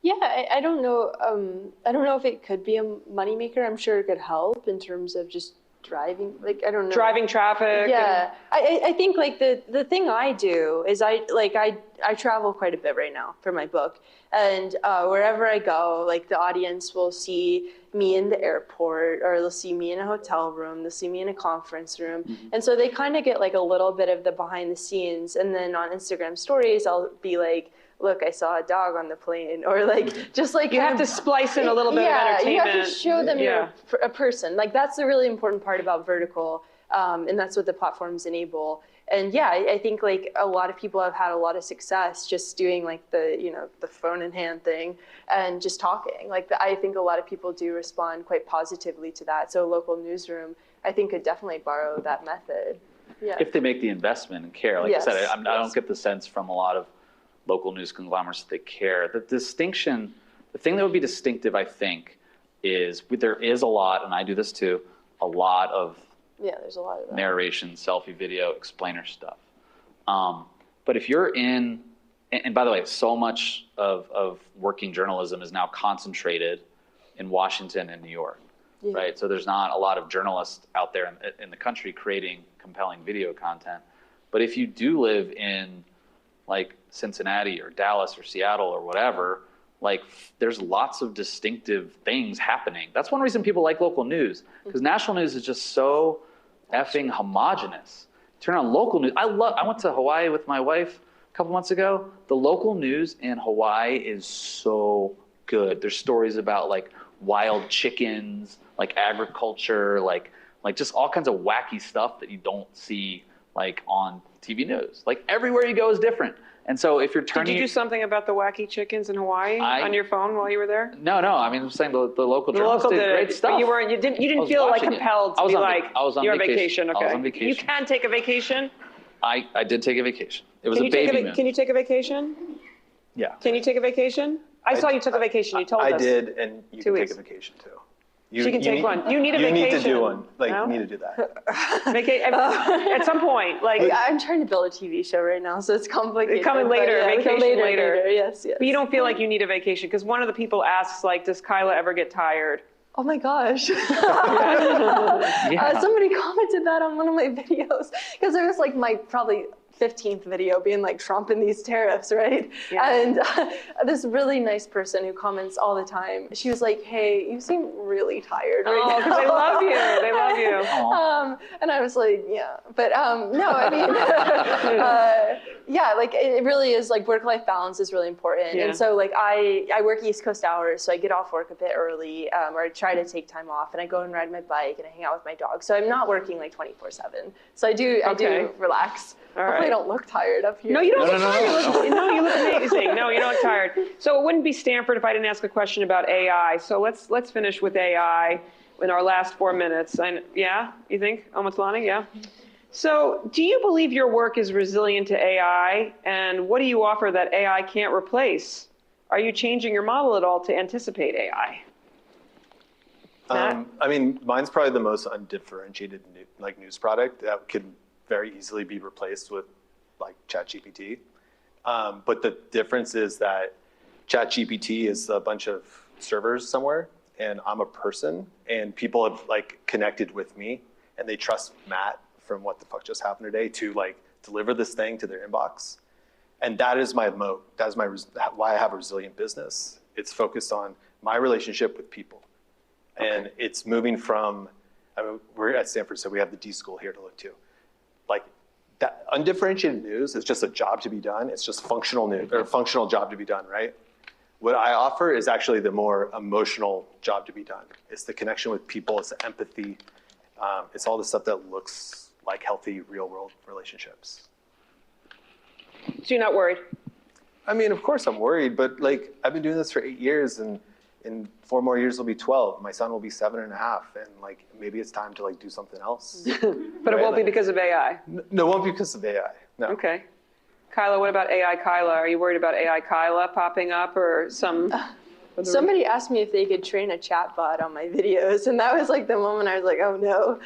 Yeah, I don't know. I don't know if it could be a moneymaker. I'm sure it could help in terms of just driving, like, I don't know. Driving traffic. Yeah, I think like the thing I do is I travel quite a bit right now for my book, and wherever I go, like the audience will see me in the airport, or they'll see me in a hotel room, they'll see me in a conference room, and so they kind of get like a little bit of the behind the scenes, and then on Instagram stories, I'll be like, look, I saw a dog on the plane, or like, just like you have to splice in a little bit of entertainment. Yeah, you have to show them you're a person. Like, that's the really important part about vertical, and that's what the platforms enable. And yeah, I think like a lot of people have had a lot of success just doing like the phone in hand thing and just talking. Like, I think a lot of people do respond quite positively to that. So a local newsroom, I think, could definitely borrow that method. Yeah. If they make the investment and care. Like I said, I don't get the sense from a lot of local news conglomerates that they care. The distinction, the thing that would be distinctive, I think, is there is a lot, and I do this too, a lot of there's a lot of that. Narration, selfie video, explainer stuff. But if you're in, and by the way, so much of working journalism is now concentrated in Washington and New York, right? So there's not a lot of journalists out there in the country creating compelling video content. But if you do live in like Cincinnati or Dallas or Seattle or whatever, like there's lots of distinctive things happening. That's one reason people like local news, because national news is just so effing homogenous. Turn on local news. I went to Hawaii with my wife a couple months ago. The local news in Hawaii is so good. There's stories about like wild chickens, like agriculture, like just all kinds of wacky stuff that you don't see like on TV news. Like everywhere you go is different. And so if you're Did turning, you do something about the wacky chickens in Hawaii on your phone while you were there? no, I mean, I'm saying the local The journalists local did did great it, stuff. but you didn't was feel like watching it. compelled to be like, I was on you're on vacation. vacation, okay. I was on vacation. You can take a vacation? I did take a vacation. It was Can a you take baby moon. Can you take a vacation? Yeah. Can you take a vacation? I saw you took a vacation, you told us. I did, and you 2 can weeks. take a vacation too. She can take one. You need a You need vacation. to do one. Like, No? you need to do that. At some point, like, I'm trying to build a TV show right now, so it's complicated. Coming but later, yeah, vacation later. Yes. but you don't feel like you need a vacation, because one of the people asks, like, does Kyla ever get tired? Oh my gosh. Yeah. Somebody commented that on one of my videos, because it was like my probably 15th video being like Trump and these tariffs, right? Yeah. And this really nice person who comments all the time, she was like, hey, you seem really tired right now. Because they love you. They love you. And I was like, yeah, but no, I mean, yeah, like it really is like work-life balance is really important. Yeah. And so like I work East Coast hours, so I get off work a bit early, or I try to take time off, and I go and ride my bike and I hang out with my dog. So I'm not working like 24/7. So I do relax. All Hopefully right. I don't look tired up here. No, you don't look No. tired. You look amazing. No, you don't look tired. So it wouldn't be Stanford if I didn't ask a question about AI. So let's finish with AI in our last 4 minutes. Yeah, you think, Omotlani? Yeah. So do you believe your work is resilient to AI? And what do you offer that AI can't replace? Are you changing your model at all to anticipate AI? Matt? I mean, mine's probably the most undifferentiated news product that could very easily be replaced with like ChatGPT. But the difference is that ChatGPT is a bunch of servers somewhere, and I'm a person, and people have like connected with me, and they trust Matt from What the Fuck Just Happened Today to like deliver this thing to their inbox. And that is my moat. That is why I have a resilient business. It's focused on my relationship with people. And it's moving from, we're at Stanford, so we have the D School here to look to. Like, that undifferentiated news is just a job to be done. It's just functional news, or functional job to be done, right? What I offer is actually the more emotional job to be done. It's the connection with people, it's the empathy, it's all the stuff that looks like healthy real world relationships. So you're not worried? I mean, of course I'm worried, but like, I've been doing this for 8 years, and in 4 more years will be 12. My son will be 7.5, and like, maybe it's time to like do something else. But it won't be because of AI. No, it won't be because of AI. No. Okay. Kyla, what about AI Kyla? Are you worried about AI Kyla popping up or some? Somebody asked me if they could train a chatbot on my videos, and that was like the moment I was like, oh no.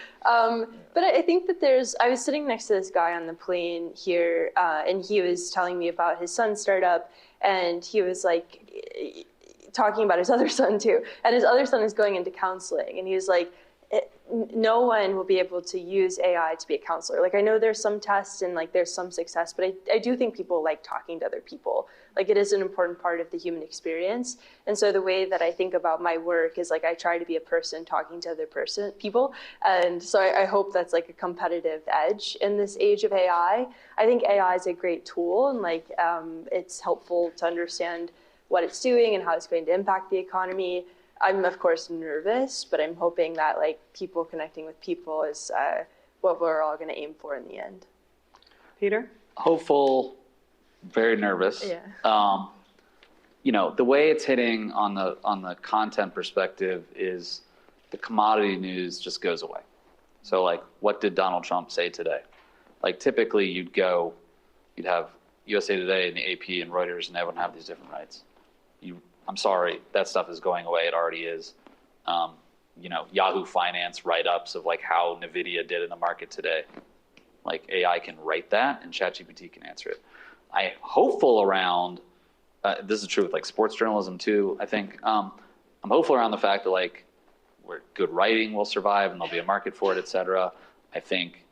But I think that I was sitting next to this guy on the plane here, and he was telling me about his son's startup, and he was like talking about his other son too. And his other son is going into counseling, and he was like, no one will be able to use AI to be a counselor. Like, I know there's some tests and like there's some success, but I do think people like talking to other people. Like, it is an important part of the human experience. And so the way that I think about my work is like, I try to be a person talking to other people. And so I hope that's like a competitive edge in this age of AI. I think AI is a great tool, and like, it's helpful to understand what it's doing and how it's going to impact the economy. I'm, of course, nervous, but I'm hoping that like people connecting with people is what we're all going to aim for in the end. Peter? Hopeful, very nervous. Yeah. You know, the way it's hitting on the content perspective is the commodity news just goes away. So like, what did Donald Trump say today? Like, typically you'd have USA Today and the AP and Reuters, and everyone have these different rights. I'm sorry, that stuff is going away. It already is. You know, Yahoo Finance write-ups of like how NVIDIA did in the market today. Like, AI can write that, and ChatGPT can answer it. I'm hopeful around, this is true with like sports journalism too, I think. I'm hopeful around the fact that like, where good writing will survive and there'll be a market for it, et cetera. I think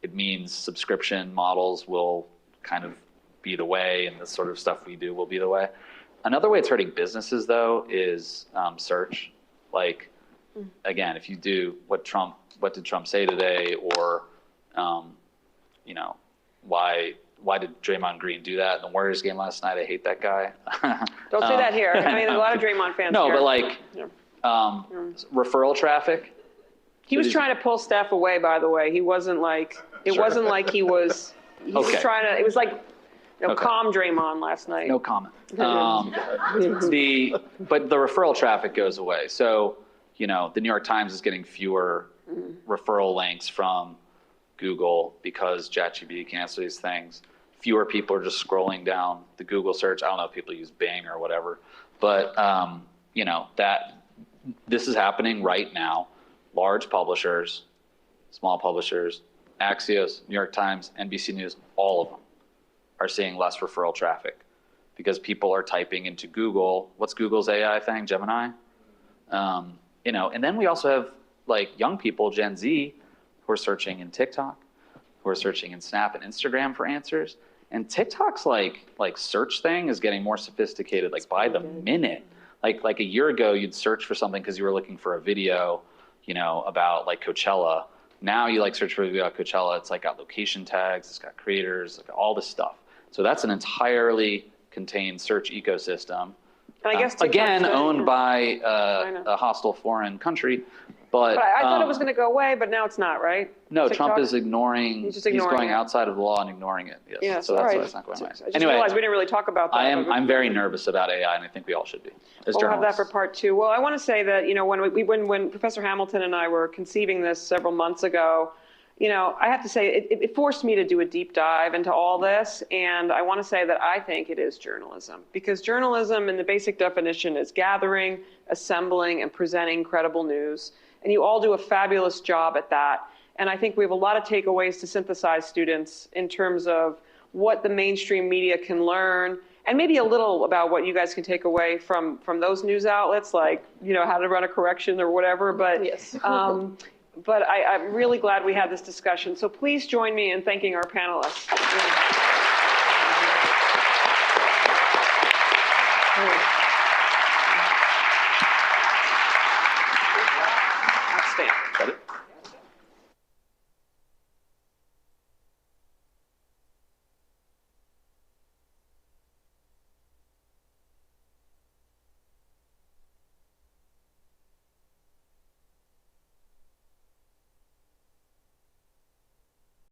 it means subscription models will kind of be the way, and the sort of stuff we do will be the way. Another way it's hurting businesses, though, is search. Like, again, if you do what did Trump say today, or, you know, why did Draymond Green do that in the Warriors game last night? I hate that guy. Don't say that here. I mean, a lot of Draymond fans No, here. but like, referral traffic. He was trying to pull Steph away, by the way. He wasn't like, it wasn't like he was Okay. trying to, it was like No, Okay. calm Draymond last night. No comment. But the referral traffic goes away. So, the New York Times is getting fewer referral links from Google because ChatGPT can answer these things. Fewer people are just scrolling down the Google search. I don't know if people use Bing or whatever, but that this is happening right now. Large publishers, small publishers, Axios, New York Times, NBC News, all of them are seeing less referral traffic because people are typing into Google. What's Google's AI thing? Gemini? And then we also have like young people, Gen Z, who are searching in TikTok, who are searching in Snap and Instagram for answers. And TikTok's like search thing is getting more sophisticated, like by the minute. Like a year ago, you'd search for something because you were looking for a video, about like Coachella. Now you search for a video about Coachella. It's got location tags, it's got creators, it's got all this stuff. So that's an entirely contained search ecosystem. And I guess again, owned by a hostile foreign country. But I thought it was going to go away, but now it's not, right? No, TikTok? Trump is ignoring. He's just ignoring going it. outside of the law and ignoring it. Yes. So that's why it's not going away. I just Anyway, realized we didn't really talk about that. I'm very nervous about AI, and I think we all should be as We'll have that journalists. for part 2. Well, I want to say that, when Professor Hamilton and I were conceiving this several months ago, I have to say it forced me to do a deep dive into all this. And I want to say that I think it is journalism, because journalism in the basic definition is gathering, assembling, and presenting credible news. And you all do a fabulous job at that. And I think we have a lot of takeaways to synthesize students in terms of what the mainstream media can learn, and maybe a little about what you guys can take away from those news outlets, like, how to run a correction or whatever. But Yes. But I'm really glad we had this discussion. So please join me in thanking our panelists. Outstanding.